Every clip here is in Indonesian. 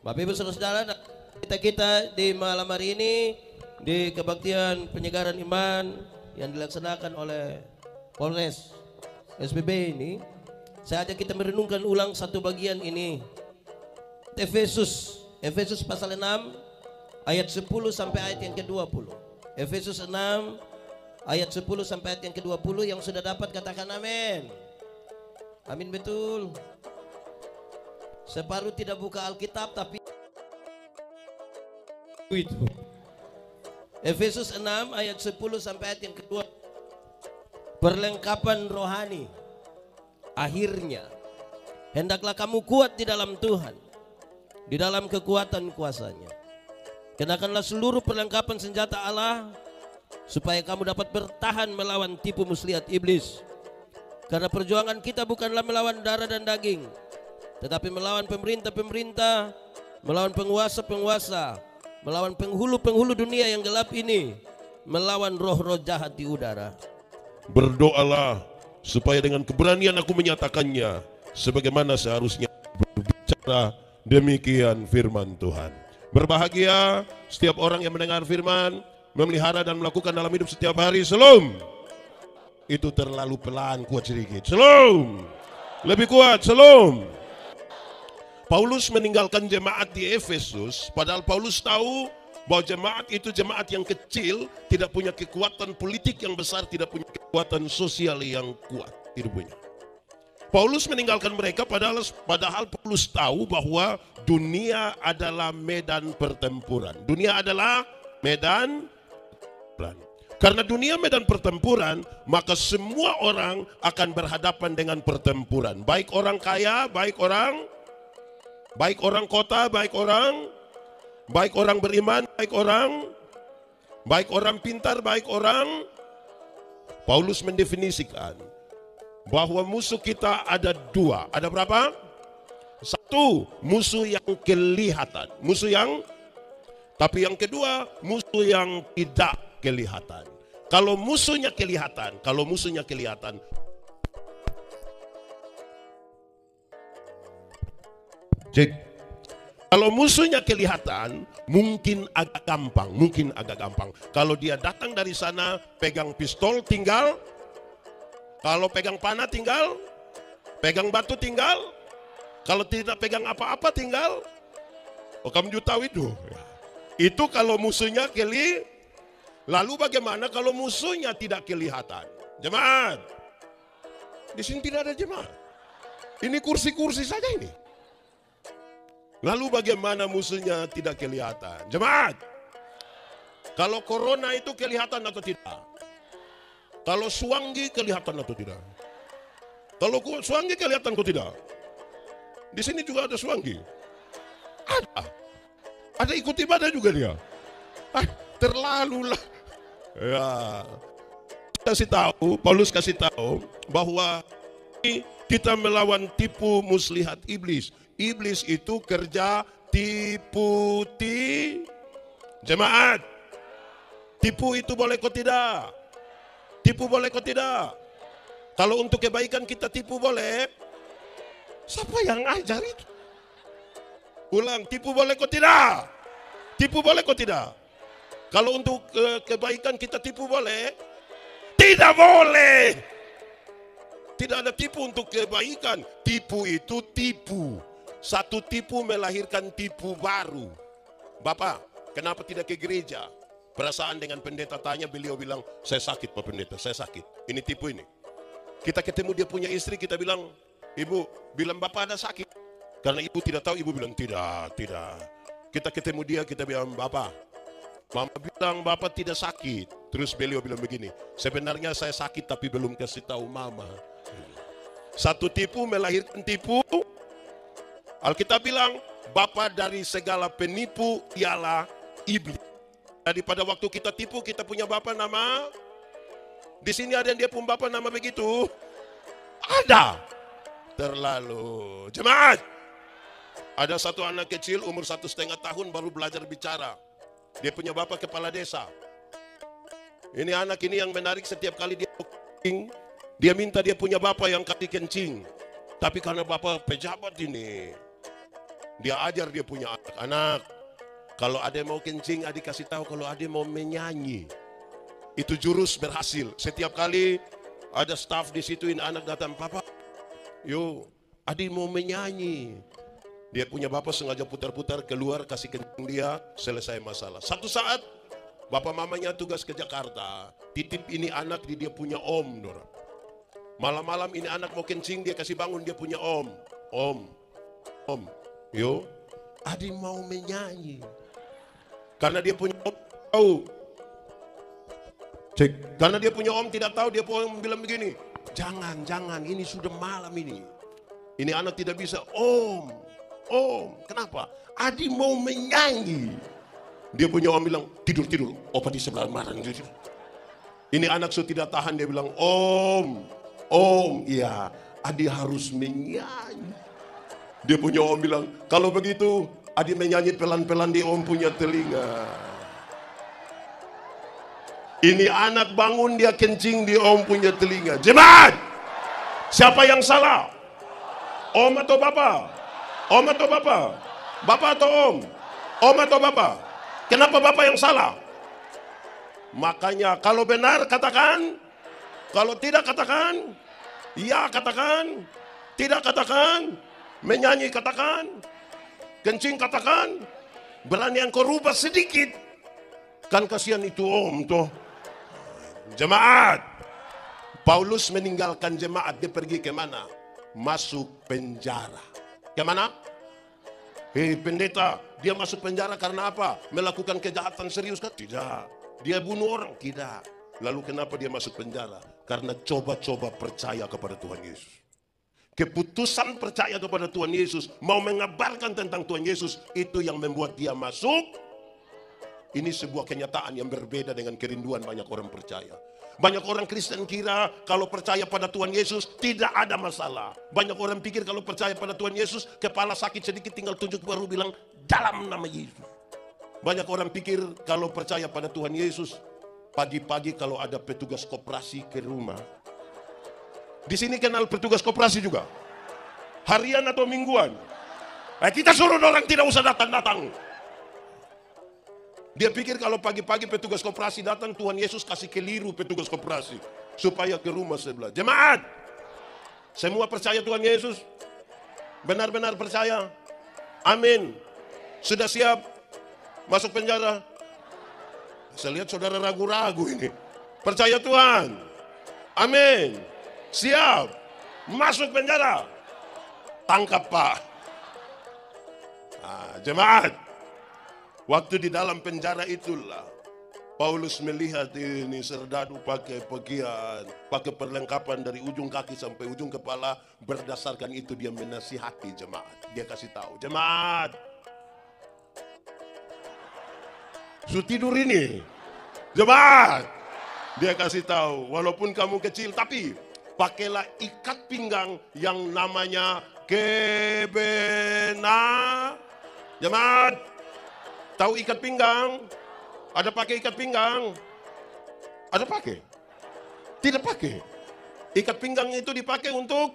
Bapak Ibu Saudara-saudara, kita di malam hari ini di kebaktian penyegaran iman yang dilaksanakan oleh Polres SPB ini, saya ajak kita merenungkan ulang satu bagian ini. Efesus pasal 6 ayat 10 sampai ayat yang ke-20. Efesus 6 ayat 10 sampai ayat yang ke-20, yang sudah dapat katakan amin. Amin, betul. Separuh tidak buka Alkitab tapi itu. Efesus 6 ayat 10 sampai ayat yang kedua. Perlengkapan rohani. Akhirnya hendaklah kamu kuat di dalam Tuhan, di dalam kekuatan kuasanya. Kenakanlah seluruh perlengkapan senjata Allah, supaya kamu dapat bertahan melawan tipu muslihat iblis. Karena perjuangan kita bukanlah melawan darah dan daging, tetapi melawan pemerintah-pemerintah, melawan penguasa-penguasa, melawan penghulu-penghulu dunia yang gelap ini, melawan roh-roh jahat di udara. Berdoalah supaya dengan keberanian aku menyatakannya sebagaimana seharusnya berbicara, demikian firman Tuhan. Berbahagia setiap orang yang mendengar firman, memelihara dan melakukan dalam hidup setiap hari. Shalom. Itu terlalu pelan, kuat sedikit. Shalom. Lebih kuat. Shalom. Paulus meninggalkan jemaat di Efesus, padahal Paulus tahu bahwa jemaat itu jemaat yang kecil, tidak punya kekuatan politik yang besar, tidak punya kekuatan sosial yang kuat hidupnya. Paulus meninggalkan mereka padahal Paulus tahu bahwa dunia adalah medan pertempuran. Dunia adalah medan pertempuran. Karena dunia medan pertempuran, maka semua orang akan berhadapan dengan pertempuran. Baik orang kaya, baik orang kota, baik orang beriman, baik orang pintar, baik orang. Paulus mendefinisikan bahwa musuh kita ada dua. Ada berapa? Satu, musuh yang kelihatan. Tapi yang kedua, musuh yang tidak kelihatan. Kalau musuhnya kelihatan, cek. Kalau musuhnya kelihatan, mungkin agak gampang. Kalau dia datang dari sana, pegang pistol tinggal, kalau pegang panah tinggal, pegang batu tinggal, kalau tidak pegang apa-apa tinggal. Oh, kamu juga tahu itu. Itu kalau musuhnya Lalu bagaimana kalau musuhnya tidak kelihatan? Jemaat, di sini tidak ada jemaat. Ini kursi-kursi saja ini. Lalu bagaimana musuhnya tidak kelihatan? Jemaat, kalau corona itu kelihatan atau tidak? Kalau suanggi kelihatan atau tidak? Kalau suanggi kelihatan atau tidak? Di sini juga ada suanggi. Ada ikut ibadah juga dia. Terlalu lah. Ya. Paulus kasih tahu bahwa kita melawan tipu muslihat iblis. Iblis itu kerja tipu. Jemaat, tipu itu boleh kok tidak? Tipu boleh kok tidak? Kalau untuk kebaikan kita tipu boleh? Siapa yang ajar itu? Ulang, tipu boleh kok tidak? Tipu boleh kok tidak? Kalau untuk kebaikan kita tipu boleh? Tidak boleh. Tidak ada tipu untuk kebaikan. Tipu itu tipu. Satu tipu melahirkan tipu baru. Bapak, kenapa tidak ke gereja? Perasaan dengan pendeta tanya, beliau bilang, saya sakit Pak Pendeta, saya sakit. Ini tipu ini. Kita ketemu dia punya istri, kita bilang, ibu, bilang bapak ada sakit. Karena ibu tidak tahu, ibu bilang tidak. Kita ketemu dia, kita bilang, bapak, mama bilang bapak tidak sakit. Terus beliau bilang begini, sebenarnya saya sakit tapi belum kasih tahu mama. Satu tipu melahirkan tipu. Alkitab bilang, bapa dari segala penipu ialah iblis. Jadi pada waktu kita tipu, kita punya bapa nama. Di sini ada yang dia punya bapa nama begitu? Ada. Terlalu. Jemaat, ada satu anak kecil umur 1,5 tahun baru belajar bicara. Dia punya bapak kepala desa. Ini anak ini yang menarik, setiap kali dia kencing, dia minta dia punya bapak yang kaki kencing. Tapi karena bapak pejabat ini, Dia ajar dia punya anak-anak. Kalau ada yang mau kencing, adik kasih tahu. Kalau ada yang mau menyanyi, itu jurus berhasil. Setiap kali ada staff di situ, ini anak datang, papa, yo, adik mau menyanyi. Dia punya bapak sengaja putar-putar keluar, kasih kencing dia, selesai masalah. Satu saat, bapak mamanya tugas ke Jakarta, titip ini anak di dia punya om, Dora. Malam-malam ini anak mau kencing, dia kasih bangun dia punya om, yo, adik mau menyanyi. Karena dia punya om tahu. Cek. Karena dia punya om tidak tahu, dia punya bilang begini, jangan, ini sudah malam ini. Ini anak tidak bisa, om, kenapa? Adik mau menyanyi. Dia punya om bilang, tidur, opa di sebelah marah. Ini anak sudah tidak tahan, dia bilang, om, iya, adik harus menyanyi. Dia punya om bilang, kalau begitu, adik menyanyi pelan-pelan di om punya telinga. Ini anak bangun dia kencing di om punya telinga. Jemaat, siapa yang salah? Om atau bapak? Om atau bapak? Bapak atau om? Om atau bapak? Kenapa bapak yang salah? Makanya kalau benar katakan, kalau tidak katakan, ya katakan, tidak katakan, menyanyi katakan, kencing katakan, berani yang kau rubah sedikit. Kan kasihan itu om toh. Jemaat, Paulus meninggalkan jemaat, dia pergi ke mana? Masuk penjara. Ke mana? Pendeta, dia masuk penjara karena apa? Melakukan kejahatan serius kan? Tidak. Dia bunuh orang? Tidak. Lalu kenapa dia masuk penjara? Karena coba-coba percaya kepada Tuhan Yesus. Keputusan percaya kepada Tuhan Yesus, mau mengabarkan tentang Tuhan Yesus, itu yang membuat dia masuk. Ini sebuah kenyataan yang berbeda dengan kerinduan banyak orang percaya. Banyak orang Kristen kira kalau percaya pada Tuhan Yesus tidak ada masalah. Banyak orang pikir kalau percaya pada Tuhan Yesus, kepala sakit sedikit tinggal tunjuk baru bilang dalam nama Yesus. Banyak orang pikir kalau percaya pada Tuhan Yesus, pagi-pagi kalau ada petugas koperasi ke rumah. Di sini kenal petugas koperasi juga? Harian atau mingguan? Kita suruh orang tidak usah datang-datang. Dia pikir kalau pagi-pagi petugas koperasi datang, Tuhan Yesus kasih keliru petugas koperasi supaya ke rumah sebelah. Jemaat, semua percaya Tuhan Yesus? Benar-benar percaya? Amin. Sudah siap masuk penjara? Saya lihat saudara ragu-ragu ini. Percaya Tuhan? Amin. Siap masuk penjara? Tangkap Pak. Jemaat, waktu di dalam penjara itulah Paulus melihat ini serdadu pakai pakaian, pakai perlengkapan dari ujung kaki sampai ujung kepala. Berdasarkan itu dia menasihati jemaat. Dia kasih tahu, jemaat, su tidur ini, jemaat. Dia kasih tahu, walaupun kamu kecil tapi pakailah ikat pinggang yang namanya kebenaran. Jemaat, tahu ikat pinggang? Ada pakai ikat pinggang? Ada pakai? Tidak pakai. Ikat pinggang itu dipakai untuk?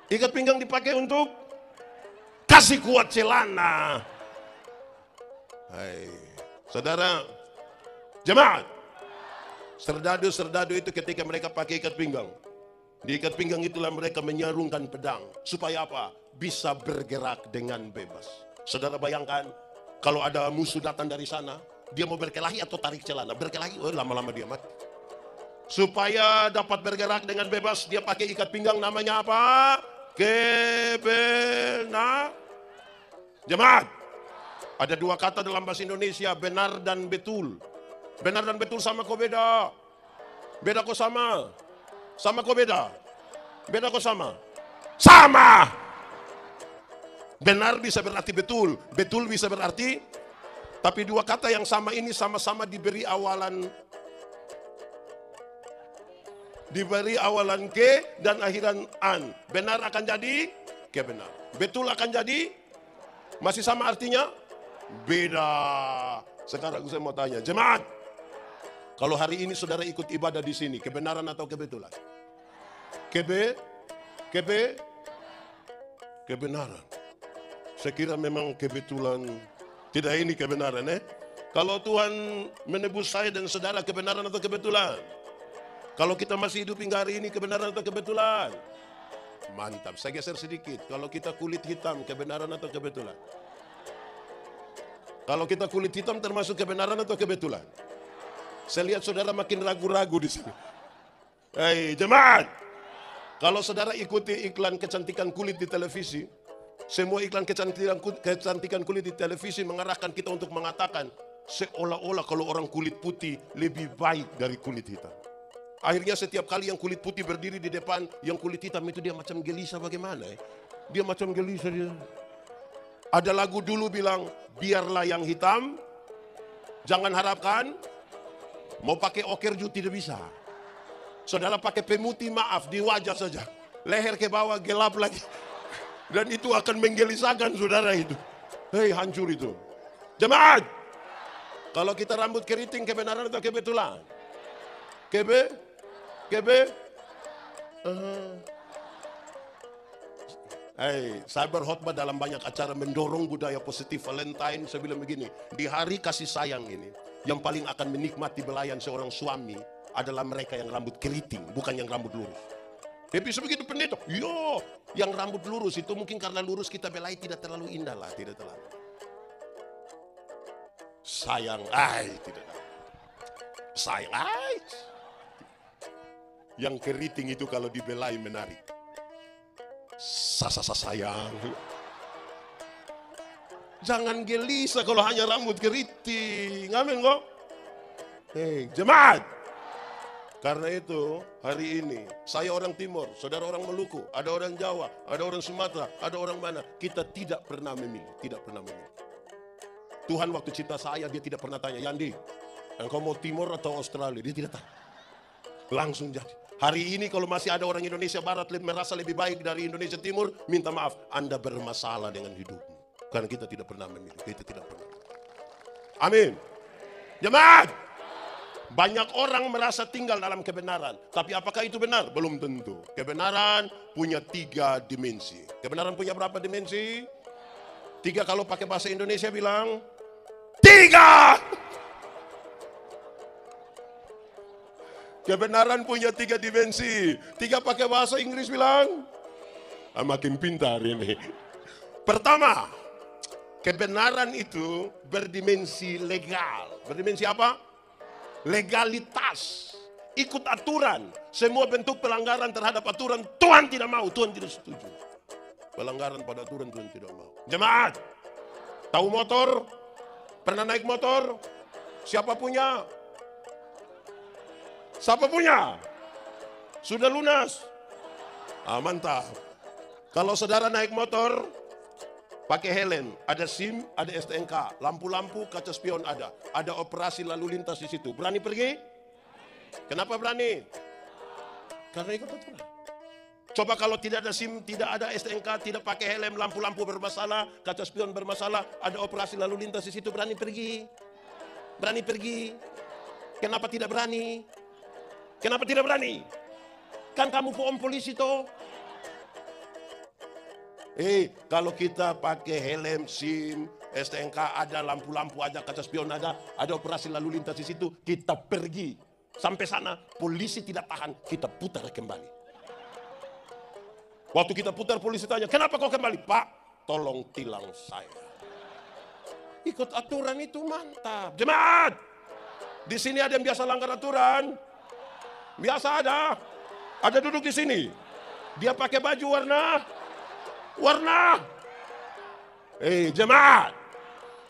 Ikat pinggang dipakai untuk? Kasih kuat celana. Hai, saudara, jemaat, serdadu-serdadu itu ketika mereka pakai ikat pinggang, di ikat pinggang itulah mereka menyarungkan pedang. Supaya apa? Bisa bergerak dengan bebas. Saudara bayangkan, kalau ada musuh datang dari sana, dia mau berkelahi atau tarik celana? Berkelahi, lama-lama dia mati. Supaya dapat bergerak dengan bebas, dia pakai ikat pinggang, namanya apa? Kebenar. Jemaat, ada dua kata dalam bahasa Indonesia, benar dan betul. Benar dan betul sama kok beda? Beda kok sama? Sama kok beda? Beda kok sama? Sama! Benar bisa berarti betul, betul bisa berarti, tapi dua kata yang sama ini sama-sama diberi awalan ke dan akhiran an. Benar akan jadi kebenar. Betul akan jadi, masih sama artinya? Beda. Sekarang saya mau tanya, jemaat, kalau hari ini saudara ikut ibadah di sini, kebenaran atau kebetulan? kebenaran. Saya kira memang kebetulan tidak ini kebenaran. Kalau Tuhan menebus saya dan saudara, kebenaran atau kebetulan? Kalau kita masih hidup hingga hari ini, kebenaran atau kebetulan? Mantap, saya geser sedikit. Kalau kita kulit hitam, kebenaran atau kebetulan? Kalau kita kulit hitam termasuk kebenaran atau kebetulan? Saya lihat saudara makin ragu-ragu di sini. Hei jemaat, kalau saudara ikuti iklan kecantikan kulit di televisi, semua iklan kecantikan kulit di televisi mengarahkan kita untuk mengatakan seolah-olah kalau orang kulit putih lebih baik dari kulit hitam. Akhirnya setiap kali yang kulit putih berdiri di depan yang kulit hitam itu dia macam gelisah bagaimana Dia macam gelisah dia. Ada lagu dulu bilang, biarlah yang hitam, jangan harapkan, mau pakai okerju tidak bisa. Saudara pakai pemutih maaf di wajah saja, leher ke bawah gelap lagi. Dan itu akan menggelisahkan saudara itu. Hei hancur itu. Jemaat, kalau kita rambut keriting kebenaran atau kebetulan? Saya berkhotbah dalam banyak acara mendorong budaya positif Valentine. Saya bilang begini, di hari kasih sayang ini, yang paling akan menikmati belayan seorang suami adalah mereka yang rambut keriting, bukan yang rambut lurus. Tapi sebegitu pendeta, yang rambut lurus itu mungkin karena lurus kita belai tidak terlalu indah lah, tidak terlalu. Sayang, tidak. Sayang, yang keriting itu kalau dibelai menarik. Sayang. Jangan gelisah kalau hanya rambut keriting. Amin kok. Hei, jemaat. Karena itu hari ini saya orang Timur, saudara orang Maluku, ada orang Jawa, ada orang Sumatera, ada orang mana. Kita tidak pernah memilih, Tuhan waktu cipta saya dia tidak pernah tanya, Yandi, engkau mau Timur atau Australia? Dia tidak tanya. Langsung jadi. Hari ini kalau masih ada orang Indonesia Barat merasa lebih baik dari Indonesia Timur, minta maaf, Anda bermasalah dengan hidupmu. Karena kita tidak pernah memilih, kita tidak pernah. Amin. Jemaat, banyak orang merasa tinggal dalam kebenaran. Tapi apakah itu benar? Belum tentu. Kebenaran punya 3 dimensi. Kebenaran punya berapa dimensi? 3 kalau pakai bahasa Indonesia bilang 3. Kebenaran punya 3 dimensi. 3 pakai bahasa Inggris bilang, makin pintar ini. Pertama, kebenaran itu berdimensi legal. Berdimensi apa? Legalitas. Ikut aturan. Semua bentuk pelanggaran terhadap aturan Tuhan tidak mau, Tuhan tidak setuju. Pelanggaran pada aturan Tuhan tidak mau. Jemaat, tahu motor? Pernah naik motor? Siapa punya? Siapa punya? Sudah lunas? Mantap. Kalau saudara naik motor, pakai helm, ada SIM, ada STNK, lampu-lampu, kaca spion ada operasi lalu lintas di situ. Berani pergi? Kenapa berani? Karena ikut aturan. Coba kalau tidak ada SIM, tidak ada STNK, tidak pakai helm, lampu-lampu bermasalah, kaca spion bermasalah, ada operasi lalu lintas di situ, berani pergi? Berani pergi? Kenapa tidak berani? Kenapa tidak berani? Kan kamu om polisi toh. Kalau kita pakai helm, SIM, STNK ada, lampu-lampu ada, kaca spion ada operasi lalu lintas di situ, kita pergi. Sampai sana, polisi tidak tahan, kita putar kembali. Waktu kita putar, polisi tanya, kenapa kau kembali? Pak, tolong tilang saya. Ikut aturan itu mantap. Jemaat, di sini ada yang biasa langgar aturan. Biasa ada duduk di sini. Dia pakai baju warna.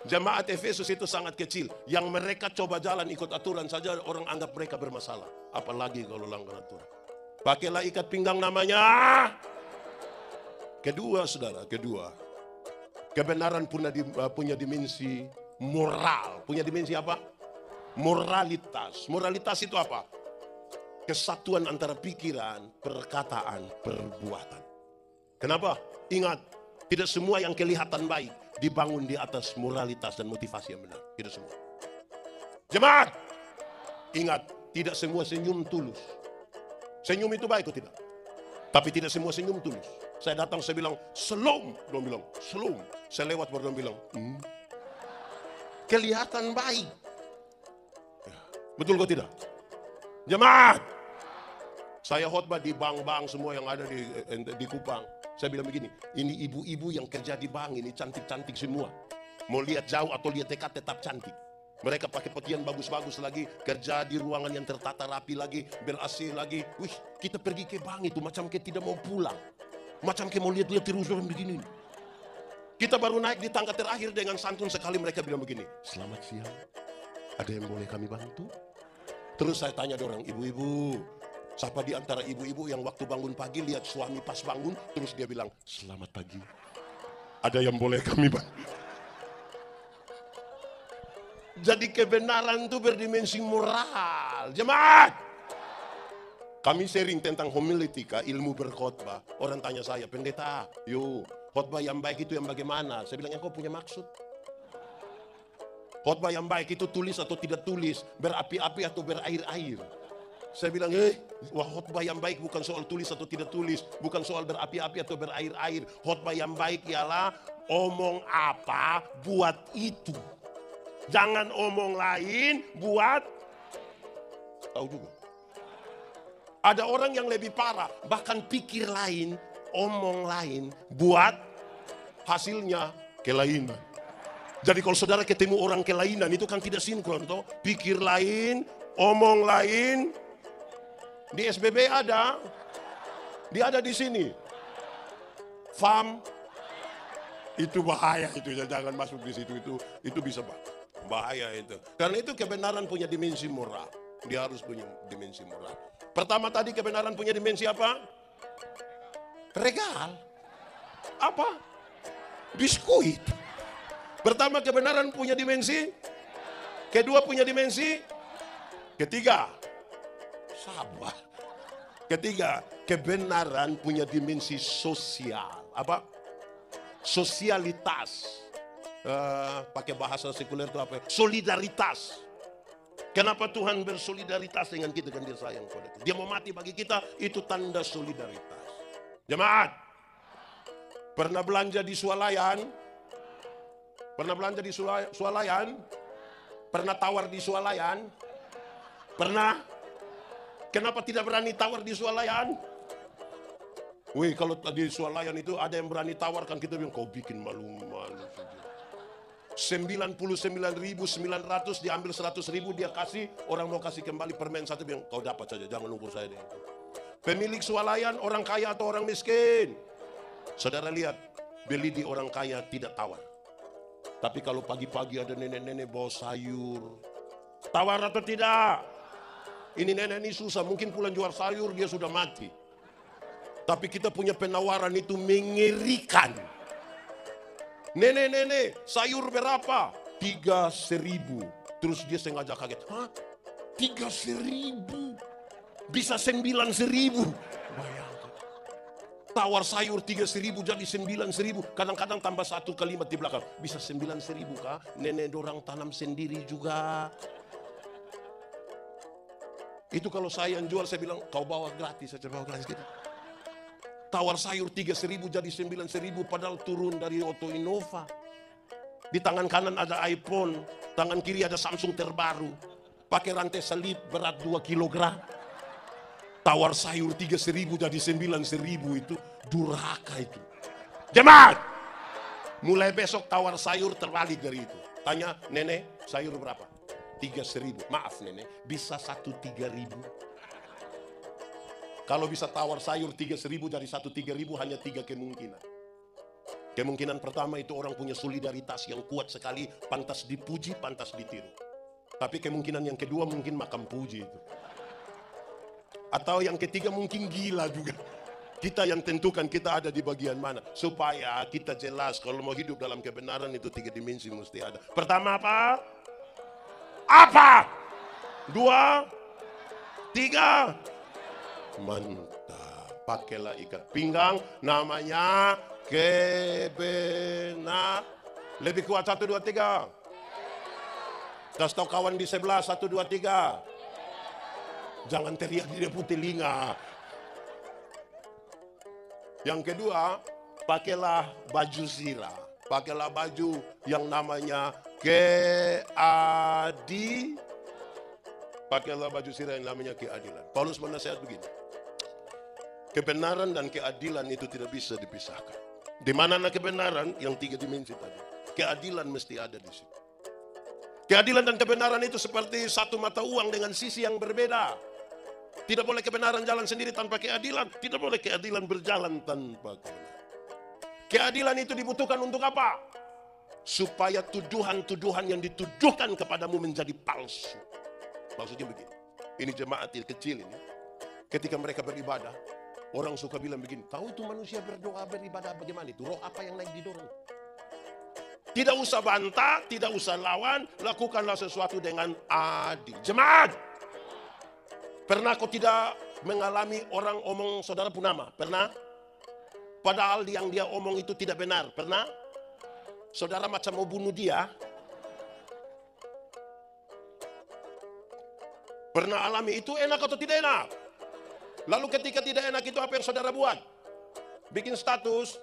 Jemaat Efesus itu sangat kecil. Yang mereka coba jalan ikut aturan saja orang anggap mereka bermasalah. Apalagi kalau langgar aturan. Pakailah ikat pinggang namanya. Kedua, saudara, kebenaran punya dimensi moral. Punya dimensi apa? Moralitas. Moralitas itu apa? Kesatuan antara pikiran, perkataan, perbuatan. Kenapa? Ingat, tidak semua yang kelihatan baik dibangun di atas moralitas dan motivasi yang benar. Tidak semua. Jemaat, ingat, tidak semua senyum tulus. Senyum itu baik atau tidak? Tapi tidak semua senyum tulus. Saya datang, saya bilang, "Shalom." Dia bilang, "Shalom." Saya lewat baru dia bilang, kelihatan baik. Ya, betul kok tidak? Jemaat, saya khotbah di bank-bank semua yang ada di Kupang. Saya bilang begini, ini ibu-ibu yang kerja di bank ini cantik-cantik semua. Mau lihat jauh atau lihat dekat tetap cantik. Mereka pakai pakaian bagus-bagus lagi, kerja di ruangan yang tertata rapi lagi, ber-AC lagi. Wih, kita pergi ke bank itu macam kayak tidak mau pulang. Macam kayak mau lihat-lihat terus begini. Kita baru naik di tangga terakhir dengan santun sekali mereka bilang begini, "Selamat siang, ada yang boleh kami bantu?" Terus saya tanya orang, "Ibu-ibu, siapa di antara ibu-ibu yang waktu bangun pagi lihat suami pas bangun?" Terus dia bilang, "Selamat pagi, ada yang boleh kami bantu?" Jadi kebenaran itu berdimensi moral. Jemaat, kami sharing tentang homiletika, ilmu berkhotbah. Orang tanya saya, "Pendeta, yuk, khotbah yang baik itu yang bagaimana?" Saya bilang, "Engkau punya maksud? Khotbah yang baik itu tulis atau tidak tulis, berapi-api atau berair-air?" Saya bilang, khotbah yang baik bukan soal tulis atau tidak tulis, bukan soal berapi-api atau berair-air. Khotbah yang baik ialah omong apa, buat itu. Jangan omong lain, buat. Tahu juga. Ada orang yang lebih parah, bahkan pikir lain, omong lain, buat hasilnya kelainan. Jadi kalau saudara ketemu orang kelainan itu kan tidak sinkron toh. Pikir lain, omong lain. Di SBB ada, dia ada di sini. FAM, itu bahaya itu, jangan masuk di situ, itu bisa bahaya itu. Karena itu kebenaran punya dimensi moral. Dia harus punya dimensi moral. Pertama tadi kebenaran punya dimensi apa? Regal. Apa? Biskuit. Pertama kebenaran punya dimensi. Kedua punya dimensi. Ketiga, sabar. Ketiga, kebenaran punya dimensi sosial. Apa? Sosialitas. Pakai bahasa sekuler itu apa? Solidaritas. Kenapa Tuhan bersolidaritas dengan kita? Kan dia sayang pada kita. Dia mau mati bagi kita, itu tanda solidaritas. Jemaat, pernah belanja di swalayan? Pernah belanja di swalayan? Pernah tawar di swalayan? Pernah? Kenapa tidak berani tawar di swalayan? Wih, kalau tadi swalayan itu ada yang berani tawarkan, kita bilang, "Kau bikin malu-malu." 99.900 diambil 100.000 dia kasih, orang mau kasih kembali permen satu, bilang, "Kau dapat saja, jangan ukur saya deh." Pemilik swalayan orang kaya atau orang miskin? Saudara lihat, beli di orang kaya tidak tawar. Tapi kalau pagi-pagi ada nenek-nenek bawa sayur, tawar atau tidak? Ini nenek ini susah, mungkin pulang jual sayur dia sudah mati. Tapi kita punya penawaran itu mengerikan. "Nenek, sayur berapa?" 3.000. Terus dia sengaja kaget. "Hah? 3.000? Bisa 9.000?" Bayangkan. Tawar sayur 3.000 jadi 9.000. Kadang-kadang tambah satu kalimat di belakang. "Bisa 9.000 kah? Nenek dorang tanam sendiri juga." Itu kalau saya yang jual, saya bilang, "Kau bawa gratis saja, bawa gratis kita." Tawar sayur 3.000 jadi 9.000, padahal turun dari Auto Innova. Di tangan kanan ada iPhone, tangan kiri ada Samsung terbaru. Pakai rantai selip berat 2 kilogram. Tawar sayur 3.000 jadi 9.000, itu durhaka itu. Jemaat, mulai besok tawar sayur terbalik dari itu. Tanya, "Nenek, sayur berapa?" 3.000. "Maaf nenek, bisa 3.000?" Kalau bisa tawar sayur 3.000 dari 3.000 hanya 3 kemungkinan. Kemungkinan pertama itu orang punya solidaritas yang kuat sekali, pantas dipuji, pantas ditiru. Tapi kemungkinan yang kedua mungkin makan puji itu. Atau yang ketiga mungkin gila juga. Kita yang tentukan kita ada di bagian mana. Supaya kita jelas kalau mau hidup dalam kebenaran itu 3 dimensi mesti ada. Pertama apa? Apa? 2, 3. Mantap. Pakailah ikat pinggang, namanya kebenaran. Lebih kuat, 1, 2, 3. Kasih tahu kawan di sebelah, 1, 2, 3. Jangan teriak di depan telinga. Yang kedua, pakailah baju zirah. Pakailah baju yang namanya Pakailah baju zirah yang namanya keadilan. Paulus menasihat begini. Kebenaran dan keadilan itu tidak bisa dipisahkan. Di mana kebenaran? Yang 3 dimensi tadi. Keadilan mesti ada di situ. Keadilan dan kebenaran itu seperti satu mata uang dengan sisi yang berbeda. Tidak boleh kebenaran jalan sendiri tanpa keadilan. Tidak boleh keadilan berjalan tanpa kebenaran. Keadilan itu dibutuhkan untuk apa? Supaya tuduhan-tuduhan yang dituduhkan kepadamu menjadi palsu. Maksudnya begini. Ini jemaat kecil ini. Ketika mereka beribadah, orang suka bilang begini, tahu itu manusia berdoa beribadah bagaimana itu? Roh apa yang naik didorong? Tidak usah bantah, tidak usah lawan, lakukanlah sesuatu dengan adil. Jemaat, pernah kau tidak mengalami orang omong saudara punama? Pernah? Padahal yang dia omong itu tidak benar. Pernah? Saudara macam mau bunuh dia? Pernah alami itu enak atau tidak enak? Lalu ketika tidak enak itu apa yang saudara buat? Bikin status.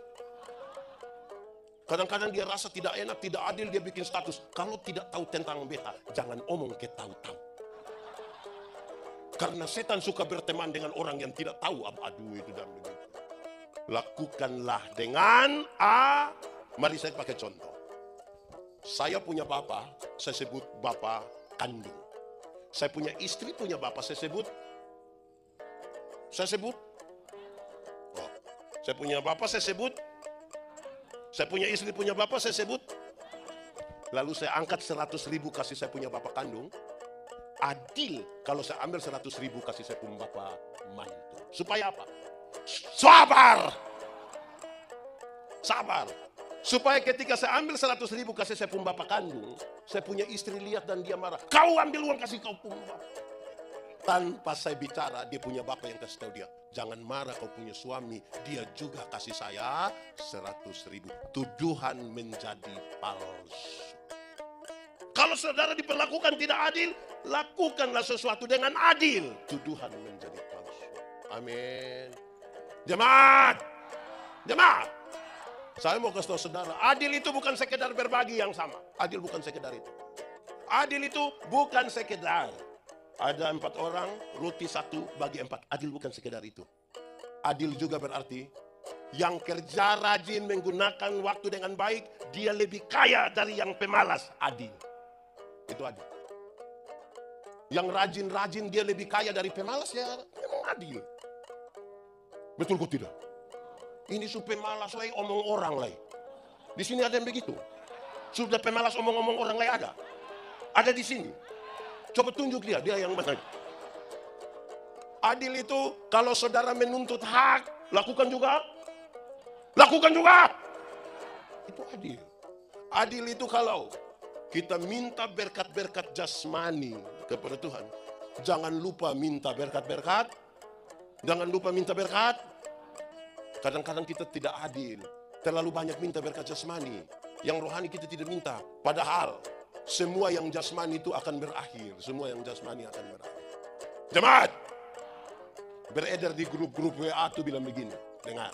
Kadang-kadang dia rasa tidak enak, tidak adil, dia bikin status. Kalau tidak tahu tentang beta, jangan omong ke tahu-tahu. Karena setan suka berteman dengan orang yang tidak tahu. Aduh itu dan begitu. Lakukanlah dengan Mari saya pakai contoh. Saya punya bapak, saya sebut bapak kandung. Saya punya istri, punya bapak, saya sebut. Saya punya bapak, saya sebut. Saya punya istri, punya bapak, saya sebut. Lalu saya angkat 100.000 kasih saya punya bapak kandung. Adil kalau saya ambil 100.000 kasih saya punya bapak mantu. Supaya apa? Sabar. Supaya ketika saya ambil 100.000 kasih saya punya bapak kandung, saya punya istri lihat dan dia marah. Kau ambil uang kasih kau punya bapak. Tanpa saya bicara, dia punya bapak yang kasih tahu dia. Jangan marah kau punya suami, dia juga kasih saya 100.000. Tuduhan menjadi palsu. Kalau saudara diperlakukan tidak adil, lakukanlah sesuatu dengan adil. Tuduhan menjadi palsu. Amin. Jemaat. Saya mau kasih tahu saudara, adil itu bukan sekedar berbagi yang sama. Adil bukan sekedar itu. Adil itu bukan sekedar ada 4 orang, roti 1 bagi 4. Adil bukan sekedar itu. Adil juga berarti yang kerja rajin menggunakan waktu dengan baik, dia lebih kaya dari yang pemalas. Adil. Itu adil. Yang rajin-rajin dia lebih kaya dari pemalas, ya memang adil. Betul kok tidak? Ini supaya malas lagi omong orang lagi. Di sini ada yang begitu. Sudah pemalas omong-omong orang lagi ada. Ada di sini. Coba tunjuk dia yang mana. Adil itu kalau saudara menuntut hak, lakukan juga. Itu adil. Adil itu kalau kita minta berkat-berkat jasmani kepada Tuhan, jangan lupa minta berkat-berkat. Kadang-kadang kita tidak adil, terlalu banyak minta berkat jasmani. Yang rohani kita tidak minta. Padahal semua yang jasmani itu akan berakhir. Jemaat, beredar di grup-grup WA itu bilang begini. Dengar,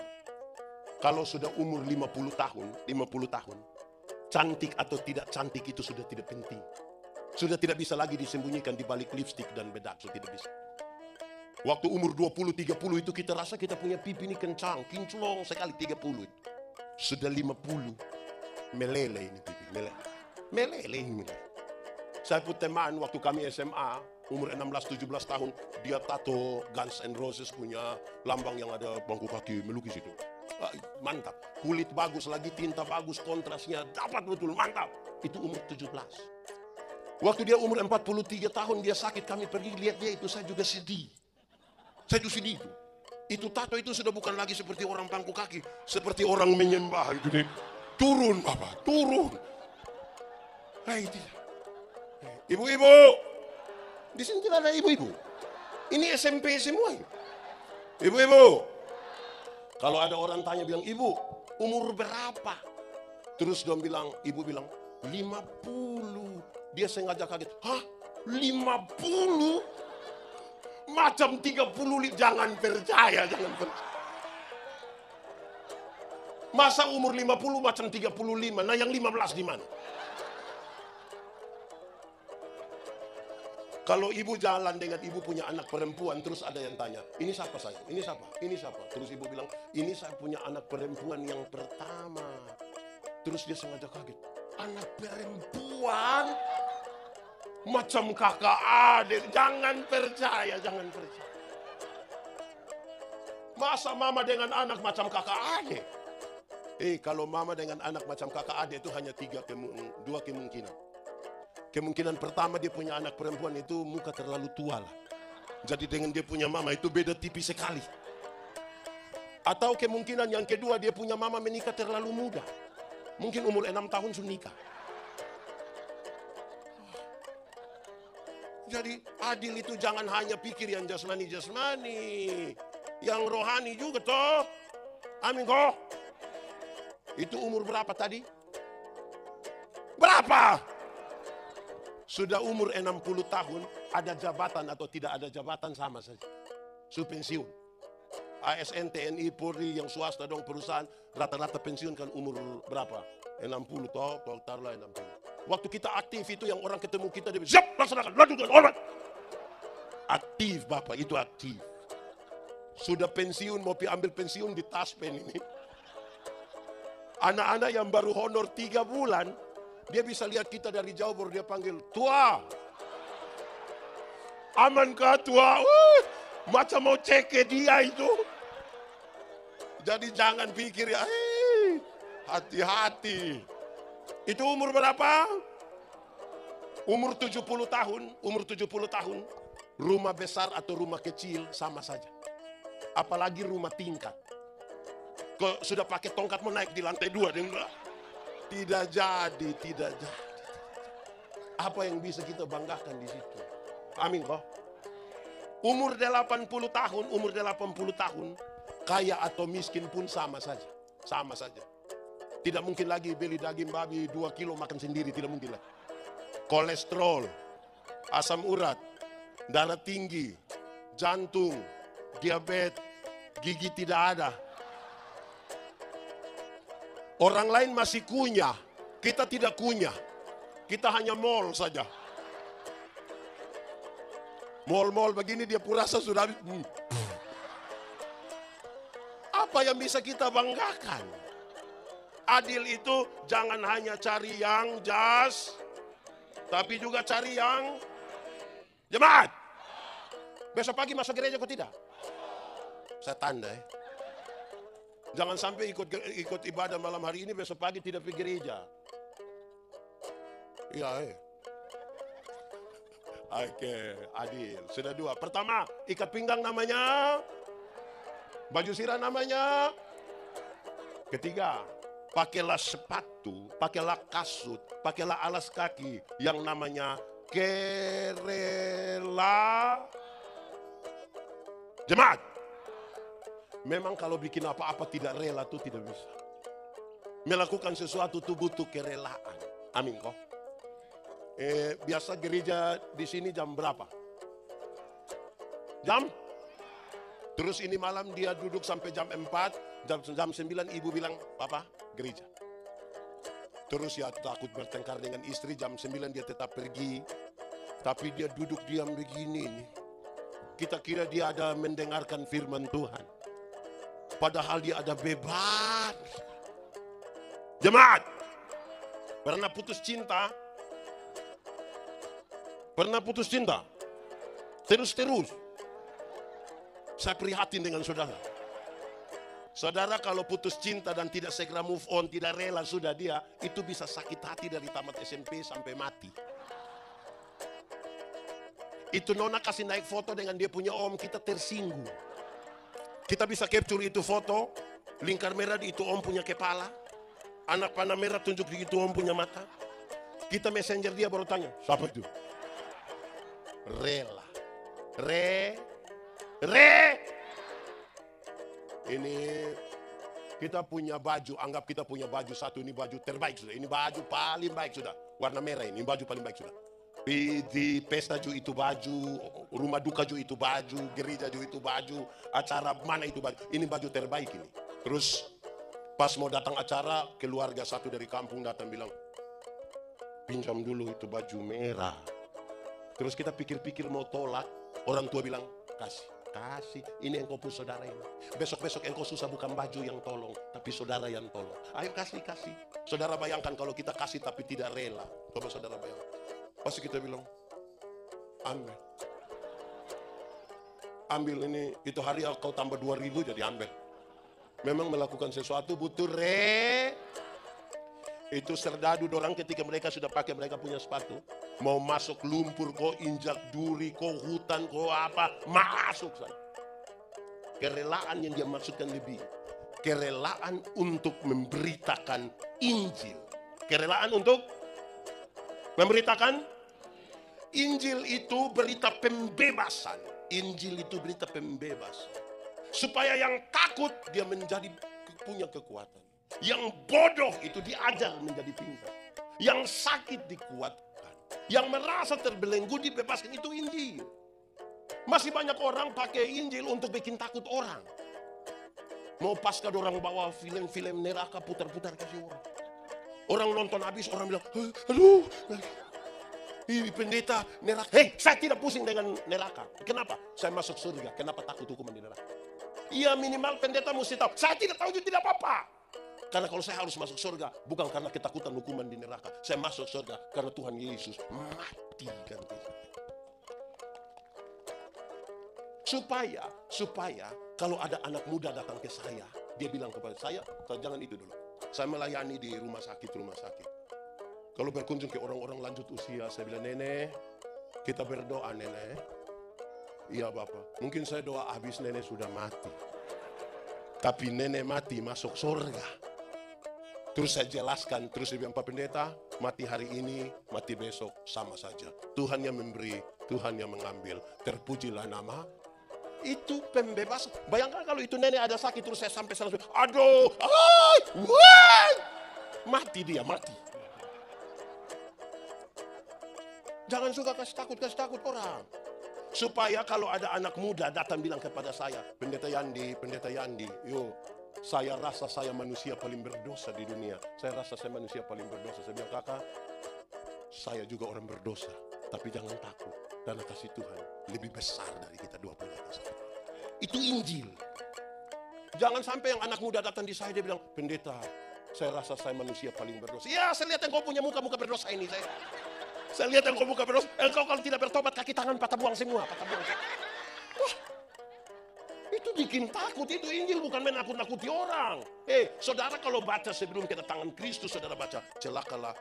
kalau sudah umur 50 tahun, cantik atau tidak cantik itu sudah tidak penting. Sudah tidak bisa lagi disembunyikan di balik lipstik dan bedak. Sudah tidak bisa. Waktu umur 20-30 itu kita rasa kita punya pipi ini kencang, kinclong sekali 30 itu. Sudah 50, meleleh ini pipi, meleleh ini. Saya punya teman waktu kami SMA, umur 16-17 tahun, dia tato Guns N' Roses punya lambang yang ada bangku kaki, melukis itu. Mantap, kulit bagus lagi, tinta bagus, kontrasnya dapat betul, mantap. Itu umur 17. Waktu dia umur 43 tahun, dia sakit, kami pergi lihat dia itu, saya juga sedih. Itu tato itu sudah bukan lagi seperti orang bangku kaki, seperti orang menyembah itu deh. Turun Bapak, turun. Ibu-ibu, di sini tidak ada ibu-ibu. Ini SMP semua. Ibu-ibu, kalau ada orang tanya bilang, ibu umur berapa? Terus ibu bilang 50. Dia sengaja kaget. Hah? 50? Macam 30, jangan percaya. Masa umur 50 macam 35, nah yang 15 di mana? Kalau ibu jalan dengan ibu punya anak perempuan, terus ada yang tanya, ini siapa saya? Ini siapa? Ini siapa? Terus ibu bilang, ini saya punya anak perempuan yang pertama. Terus dia sengaja kaget. Anak perempuan? Macam kakak adik. Jangan percaya, jangan percaya. Masa mama dengan anak macam kakak adik? Kalau mama dengan anak macam kakak adik itu hanya dua kemungkinan. Kemungkinan pertama dia punya anak perempuan itu muka terlalu tua lah. Jadi dengan dia punya mama itu beda tipis sekali. Atau kemungkinan yang kedua dia punya mama menikah terlalu muda. Mungkin umur 6 tahun sudah nikah. Jadi adil itu jangan hanya pikir yang jasmani-jasmani. Yang rohani juga toh. Amin kok. Itu umur berapa tadi? Berapa? Sudah umur 60 tahun, ada jabatan atau tidak ada jabatan sama saja. Sudah pensiun. ASN, TNI, Polri, yang swasta dong perusahaan, rata-rata pensiun kan umur berapa? 60 toh, taruhlah 60. Waktu kita aktif itu yang orang ketemu kita, dia bilang, siap, laksanakan, lanjutkan, alright. Aktif Bapak, itu aktif. Sudah pensiun, mau ambil pensiun di taspen ini. Anak-anak yang baru honor 3 bulan, dia bisa lihat kita dari jauh baru dia panggil, tua. Aman kah tua? Macam mau cek ke dia itu. Jadi jangan pikir ya, hati-hati. Itu umur berapa? Umur 70 tahun, rumah besar atau rumah kecil sama saja. Apalagi rumah tingkat. Kok sudah pakai tongkat mau naik di lantai 2 dia. Tidak jadi. Apa yang bisa kita banggakan di situ? Amin kok. Umur 80 tahun, kaya atau miskin pun sama saja. Sama saja. Tidak mungkin lagi beli daging babi 2 kilo makan sendiri, tidak mungkin lagi. Kolesterol, asam urat, darah tinggi, jantung, diabetes, gigi tidak ada. Orang lain masih kunyah, kita tidak kunyah. Kita hanya mall saja. Mall begini dia purasa sudah habis. Apa yang bisa kita banggakan? Adil itu jangan hanya cari yang jas, tapi juga cari yang jemaat. Besok pagi masuk gereja kok tidak? Saya tanda ya. Jangan sampai ikut ibadah malam hari ini, besok pagi tidak pergi gereja. Iya, Oke, adil. Sudah 2. Pertama, ikat pinggang namanya. Baju sirah namanya. Ketiga, pakailah sepatu, pakailah kasut, pakailah alas kaki yang namanya kerela jemaat. Memang kalau bikin apa-apa tidak rela itu tidak bisa. Melakukan sesuatu itu butuh kerelaan. Amin kok. Biasa gereja di sini jam berapa? Jam? Terus ini malam dia duduk sampai jam 4, jam 9 ibu bilang, "Papa, gereja." Terus ya takut bertengkar dengan istri, jam 9 dia tetap pergi. Tapi dia duduk diam begini nih. Kita kira dia ada mendengarkan firman Tuhan. Padahal dia ada beban. Jemaat, pernah putus cinta? Pernah putus cinta? Terus. Saya prihatin dengan saudara. Saudara kalau putus cinta dan tidak segera move on, tidak rela sudah dia, itu bisa sakit hati dari tamat SMP sampai mati. Itu nona kasih naik foto dengan dia punya om, kita tersinggung. Kita bisa capture itu foto, lingkar merah di itu om punya kepala, anak panah merah tunjuk di itu om punya mata. Kita messenger dia baru tanya, siapa itu? Rela. Ini kita punya baju, anggap kita punya baju satu, ini baju terbaik sudah, ini baju paling baik sudah, warna merah ini baju paling baik sudah. Di pesta juga itu baju, rumah duka juga itu baju, gereja juga itu baju, acara mana itu baju, ini baju terbaik ini. Terus Pas mau datang acara, keluarga satu dari kampung datang bilang, pinjam dulu itu baju merah. Terus kita pikir-pikir mau tolak, orang tua bilang, kasih, ini engkau pun saudara ini. Besok-besok engkau susah bukan baju yang tolong, tapi saudara yang tolong. Ayo kasih. Saudara bayangkan kalau kita kasih tapi tidak rela. Coba saudara bayangkan. Pasti kita bilang, ambil ini, itu hari kau tambah 2.000 jadi ambil. Memang melakukan sesuatu butuh itu serdadu dorang ketika mereka sudah pakai, mereka punya sepatu, mau masuk lumpur kau injak duri kau hutan kau apa, masuk saja. Kerelaan yang dia maksudkan lebih, kerelaan untuk memberitakan Injil. Kerelaan untuk memberitakan Injil itu berita pembebasan. Injil itu berita pembebasan. Supaya yang takut dia menjadi punya kekuatan. Yang bodoh itu diajar menjadi pintar. Yang sakit dikuatkan. Yang merasa terbelenggu dibebaskan, itu Injil. Masih banyak orang pakai Injil untuk bikin takut orang. Mau pasca orang bawa film-film neraka putar-putar kasih orang. Orang nonton habis, orang bilang, aduh, ini pendeta neraka. Hei, saya tidak pusing dengan neraka. Kenapa? Saya masuk surga. Kenapa takut hukuman di neraka? Iya, minimal pendeta mesti tahu. Saya tidak tahu itu tidak apa-apa. Karena kalau saya harus masuk surga, bukan karena ketakutan hukuman di neraka. Saya masuk surga karena Tuhan Yesus mati ganti. Supaya kalau ada anak muda datang ke saya, dia bilang kepada saya, jangan itu dulu. Saya melayani di rumah sakit. Kalau berkunjung ke orang-orang lanjut usia, saya bilang, nenek, kita berdoa nenek. Iya Bapak, mungkin saya doa habis nenek sudah mati. Tapi nenek mati masuk surga. Terus saya jelaskan, terus saya bilang, Pak Pendeta, mati hari ini, mati besok, sama saja. Tuhan yang memberi, Tuhan yang mengambil. Terpujilah nama. Itu pembebasan. Bayangkan kalau itu nenek ada sakit, terus saya sampai sana, aduh, mati dia, mati. Jangan suka kasih takut orang. Supaya kalau ada anak muda datang bilang kepada saya, Pendeta Yandi, yo, saya rasa saya manusia paling berdosa di dunia. Saya rasa saya manusia paling berdosa. Saya bilang, kakak, saya juga orang berdosa. Tapi jangan takut, karena kasih Tuhan lebih besar dari kita 20 atas. Itu Injil. Jangan sampai yang anak muda datang di saya, dia bilang, pendeta, saya rasa saya manusia paling berdosa. Ya, saya lihat yang kau punya muka berdosa ini, saya lihat engkau buka berdosa, engkau kalau tidak bertobat kaki tangan patah buang semua. Wah, itu bikin takut, itu Injil bukan menakut-nakuti orang. Saudara kalau baca sebelum kedatangan Kristus, saudara baca, celakalah.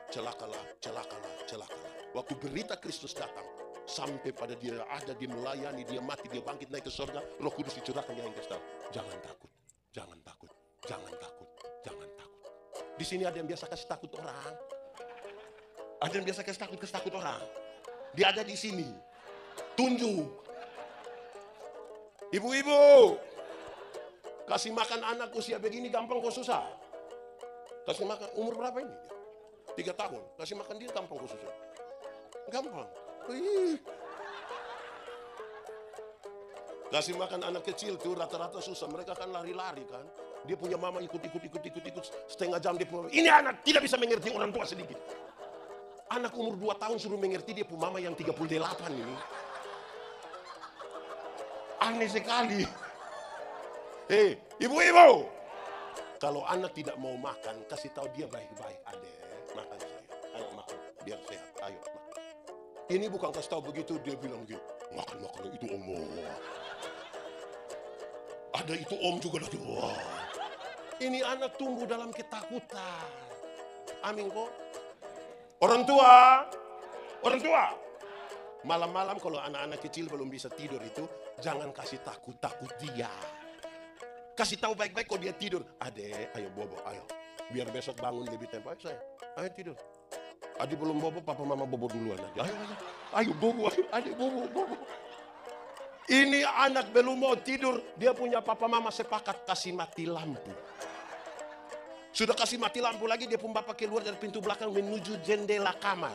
Waktu berita Kristus datang, sampai pada dia ada, dia melayani, dia mati, dia bangkit naik ke surga, Roh Kudus dicurahkan yang kasih tahu, jangan takut. Di sini ada yang biasa kasih takut orang. Ada yang biasa kasih takut orang. Dia ada di sini. Tunjuk. Ibu-ibu, kasih makan anak usia begini gampang kok susah? Kasih makan, umur berapa ini? 3 tahun. Kasih makan dia gampang kok susah? Gampang. Kasih makan anak kecil tuh rata-rata susah. Mereka kan lari-lari kan. Dia punya mama ikut. Setengah jam dia punya. Ini anak tidak bisa mengerti orang tua sedikit. Anak umur 2 tahun suruh mengerti dia punya mama yang 38 ini. Aneh sekali. Ibu-ibu. Kalau anak tidak mau makan, kasih tahu dia baik-baik. Adek, makan saya. Ayo makan, biar sehat. Ayo makan. Ini bukan kasih tahu begitu, dia bilang begini. Makan itu om. Ada itu om juga lagi. Ini anak tumbuh dalam ketakutan. Amin kok. Orang tua, malam-malam kalau anak-anak kecil belum bisa tidur itu, jangan kasih takut dia. Kasih tahu baik-baik kalau dia tidur. Adek, ayo bobo, ayo. Biar besok bangun lebih tempo. Ayo tidur. Adik belum bobo, papa mama bobo duluan aja. Ayo bobo, adik bobo. Ini anak belum mau tidur, dia punya papa mama sepakat kasih mati lampu. Sudah kasih mati lampu lagi, dia pun bapak keluar dari pintu belakang menuju jendela kamar.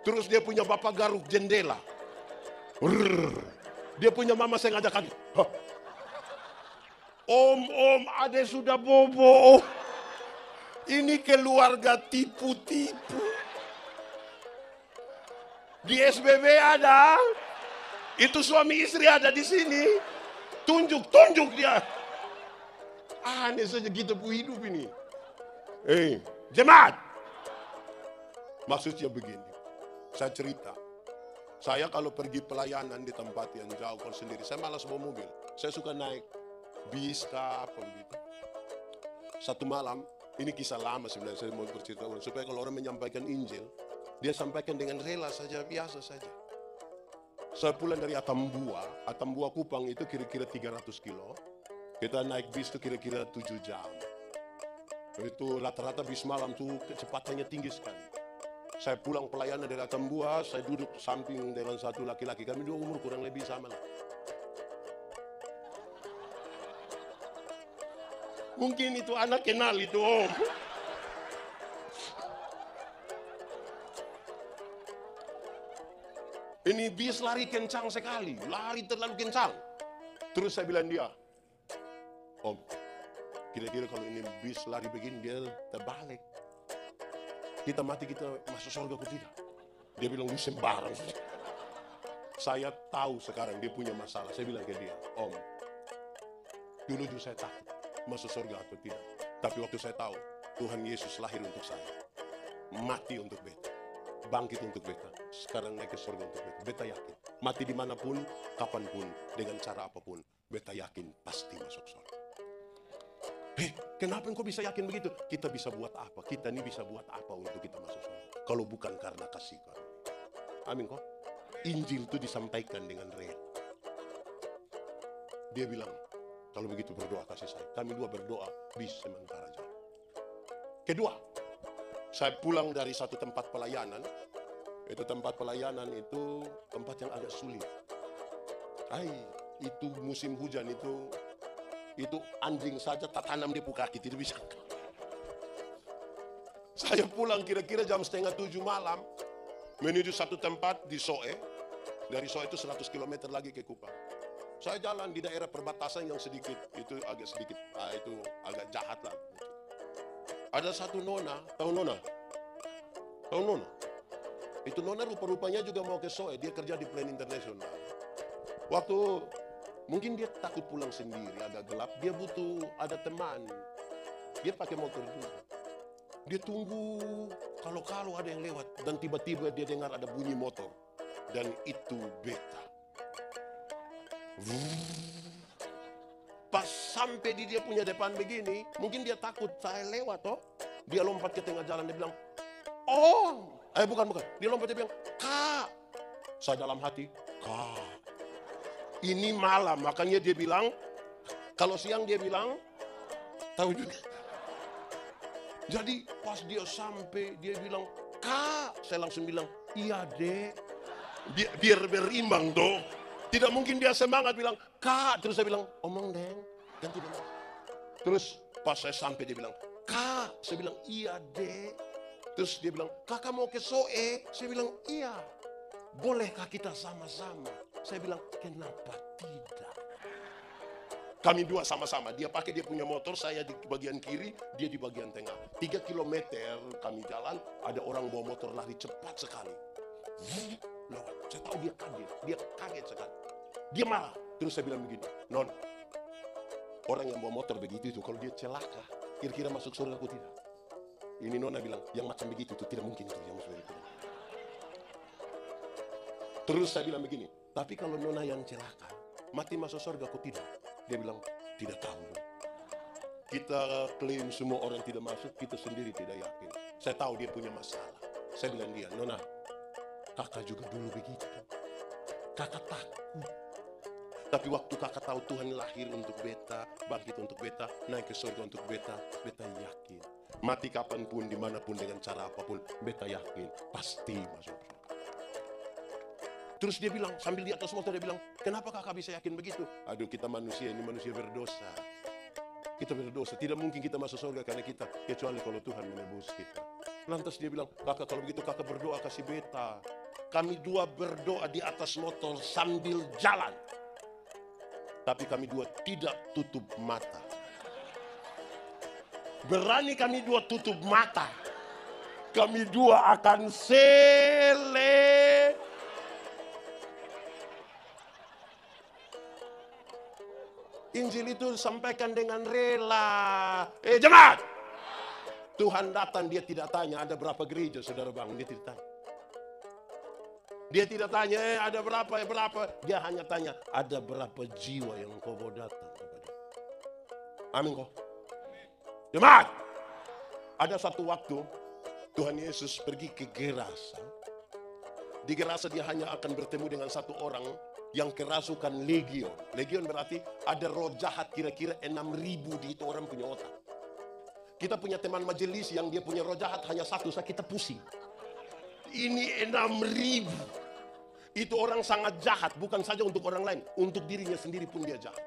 Terus dia punya bapak garuk jendela. Dia punya mama saya ngajak kaki. Om, ade sudah bobo. Ini keluarga tipu-tipu. Di SBB ada. Itu suami istri ada di sini. Tunjuk dia. Aneh saja kita hidup ini. Jemaat. Maksudnya begini. Saya cerita. Saya kalau pergi pelayanan di tempat yang jauh kalau sendiri, saya malas bawa mobil. Saya suka naik bis apa begitu. Satu malam, ini kisah lama sebenarnya, saya mau bercerita ulang. Supaya kalau orang menyampaikan Injil, dia sampaikan dengan rela saja, biasa saja. Saya pulang dari Atambua Kupang itu kira-kira 300 kilo. Kita naik bis itu kira-kira 7 jam. Itu rata-rata bis malam tuh kecepatannya tinggi sekali. Saya pulang pelayanan dari Atambua, saya duduk samping dengan satu laki-laki. Kami dua umur kurang lebih sama lah. Mungkin itu anak kenal itu om. Ini bis lari kencang sekali, lari terlalu kencang. Terus saya bilang dia, om, kira-kira kalau ini bis lari begini dia terbalik. Kita mati, kita masuk surga atau tidak? Dia bilang, lu sembarang. Saya tahu sekarang dia punya masalah. Saya bilang ke dia, om, dulu juga saya takut masuk surga atau tidak. Tapi waktu saya tahu Tuhan Yesus lahir untuk saya, mati untuk beta, bangkit untuk beta, sekarang naik ke surga untuk beta. Beta yakin, mati dimanapun, kapanpun, dengan cara apapun, beta yakin pasti masuk surga. Kenapa engkau bisa yakin begitu? Kita bisa buat apa? Kita ini bisa buat apa untuk kita masuk surga? Kalau bukan karena kasih karunia. Amin kok. Injil itu disampaikan dengan real. Dia bilang, kalau begitu berdoa kasih saya. Kami dua berdoa, bis sementara jalan. Kedua, saya pulang dari satu tempat pelayanan. Itu tempat pelayanan itu tempat yang agak sulit. Itu musim hujan itu anjing saja tak tanam di kaki, tidak bisa. Saya pulang kira-kira jam 6:30 malam, menuju satu tempat di Soe. Dari Soe itu 100 km lagi ke Kupang. Saya jalan di daerah perbatasan yang sedikit, itu agak sedikit, itu agak jahat lah. Ada satu nona, tahu nona? Tahu nona? Itu nona rupa-rupanya juga mau ke Soe, dia kerja di Plan International. Waktu mungkin dia takut pulang sendiri, agak gelap. Dia butuh ada teman. Dia pakai motor juga. Dia tunggu kalau ada yang lewat. Dan tiba-tiba dia dengar ada bunyi motor. Dan itu beta. Pas sampai di dia punya depan begini, mungkin dia takut saya lewat toh. Dia lompat ke tengah jalan, dia bilang, "Oh, bukan. Dia lompat, dia bilang, "Kak." Saya dalam hati, "Kak." Ini malam, makanya dia bilang, kalau siang dia bilang, tahu juga. Jadi pas dia sampai, dia bilang, "Kak." Saya langsung bilang, "Iya dek." Biar berimbang toh. Tidak mungkin dia semangat bilang, "Kak." Terus saya bilang, "Omong deng." Ganti dong. Terus pas saya sampai dia bilang, "Kak." Saya bilang, "Iya dek." Terus dia bilang, "Kakak mau ke Soe?" Saya bilang, "Iya." "Bolehkah kita sama-sama?" Saya bilang, "Kenapa tidak?" Kami dua sama-sama. Dia pakai dia punya motor, saya di bagian kiri, dia di bagian tengah. 3 kilometer kami jalan, ada orang bawa motor lari cepat sekali. Lewat. Saya tahu dia kaget sekali. Dia marah. Terus saya bilang begini, "Non, orang yang bawa motor begitu itu, kalau dia celaka, kira-kira masuk surga atau tidak?" Ini nona bilang, "Yang macam begitu itu tidak mungkin itu yang masuk surga." Terus saya bilang begini, "Tapi kalau nona yang celaka, mati masuk surga atau tidak?" Dia bilang, "Tidak tahu. Kita klaim semua orang tidak masuk, kita sendiri tidak yakin." Saya tahu dia punya masalah. Saya bilang dia, "Nona, kakak juga dulu begitu. Kakak takut. Tapi waktu kakak tahu Tuhan lahir untuk beta, bangkit untuk beta, naik ke surga untuk beta, beta yakin. Mati kapanpun, dimanapun, dengan cara apapun, beta yakin pasti masuk surga." Terus dia bilang, sambil di atas motor dia bilang, "Kenapa kakak bisa yakin begitu?" Aduh, kita manusia, ini manusia berdosa. Kita berdosa, tidak mungkin kita masuk surga karena kita, kecuali kalau Tuhan menebus kita. Lantas dia bilang, "Kakak, kalau begitu kakak berdoa kasih beta." Kami dua berdoa di atas motor sambil jalan. Tapi kami dua tidak tutup mata. Berani kami dua tutup mata. Kami dua akan Injil itu sampaikan dengan rela. Jemaat! Tuhan datang, dia tidak tanya ada berapa gereja, saudara bang. Dia tidak tanya. Dia tidak tanya ada berapa. Dia hanya tanya ada berapa jiwa yang kau mau datang kepada. Amin kok. Jemaat! Ada satu waktu Tuhan Yesus pergi ke Gerasa. Di Gerasa dia hanya akan bertemu dengan satu orang yang kerasukan legion. Legion berarti ada roh jahat kira-kira 6.000 di itu orang punya otak. Kita punya teman majelis yang dia punya roh jahat hanya satu, kita pusing. Ini 6.000. Itu orang sangat jahat, bukan saja untuk orang lain, untuk dirinya sendiri pun dia jahat.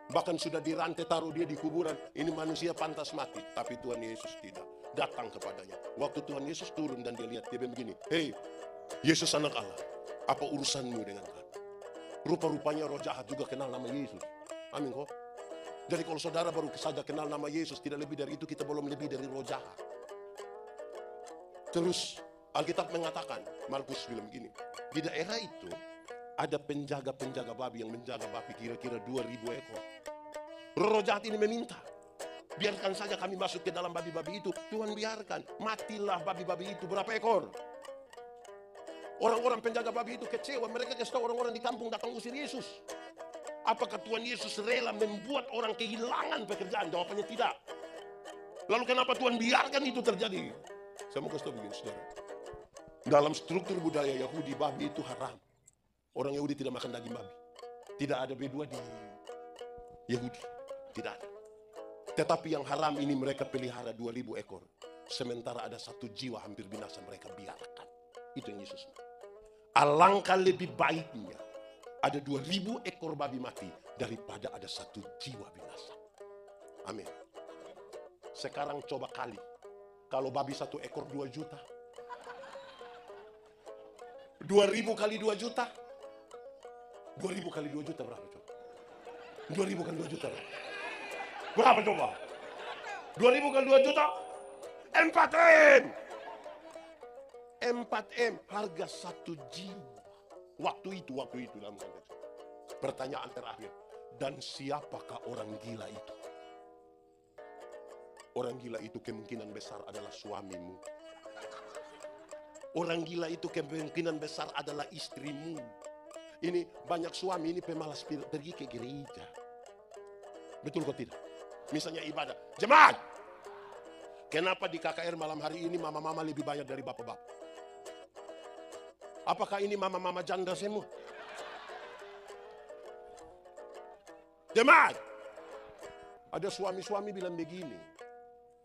Bahkan sudah dirantai taruh dia di kuburan. Ini manusia pantas mati, tapi Tuhan Yesus tidak datang kepadanya. Waktu Tuhan Yesus turun dan dia lihat, dia begini, "Hei, Yesus anak Allah, apa urusanmu dengan kami?" Rupa-rupanya roh jahat juga kenal nama Yesus. Amin kok. Jadi kalau saudara baru saja kenal nama Yesus, tidak lebih dari itu kita belum lebih dari roh jahat. Terus Alkitab mengatakan, Markus bilang begini, di daerah itu ada penjaga-penjaga babi yang menjaga babi kira-kira 2.000 ekor. Roh jahat ini meminta, biarkan saja kami masuk ke dalam babi-babi itu. Tuhan biarkan, matilah babi-babi itu. Berapa ekor? Orang-orang penjaga babi itu kecewa. Mereka kasih tahu orang-orang di kampung datang usir Yesus. Apakah Tuhan Yesus rela membuat orang kehilangan pekerjaan? Jawabannya tidak. Lalu kenapa Tuhan biarkan itu terjadi? Saya mau kasih tahu begini, saudara. Dalam struktur budaya Yahudi, babi itu haram. Orang Yahudi tidak makan daging babi. Tidak ada B2 di Yahudi. Tidak ada. Tetapi yang haram ini mereka pelihara 2.000 ekor. Sementara ada 1 jiwa hampir binasa, mereka biarkan. Itu yang Yesus. Alangkah lebih baiknya ada 2.000 ekor babi mati daripada ada 1 jiwa binasa. Amin. Sekarang coba kali, kalau babi 1 ekor 2 juta, 2.000 kali 2 juta, 2.000 kali 2 juta berapa coba? 2.000 kali 2 juta berapa coba? 2.000 kali 2 juta 4M. 4M harga 1 jiwa. Waktu itu dalam konteks. Pertanyaan terakhir, dan siapakah orang gila itu? Orang gila itu kemungkinan besar adalah suamimu. Orang gila itu kemungkinan besar adalah istrimu. Ini banyak suami ini pemalas pergi ke gereja. Betul kok tidak? Misalnya ibadah. Jemaat! Kenapa di KKR malam hari ini mama-mama lebih banyak dari bapak-bapak? Apakah ini mama-mama janda semua? Jemaat! Ada suami-suami bilang begini.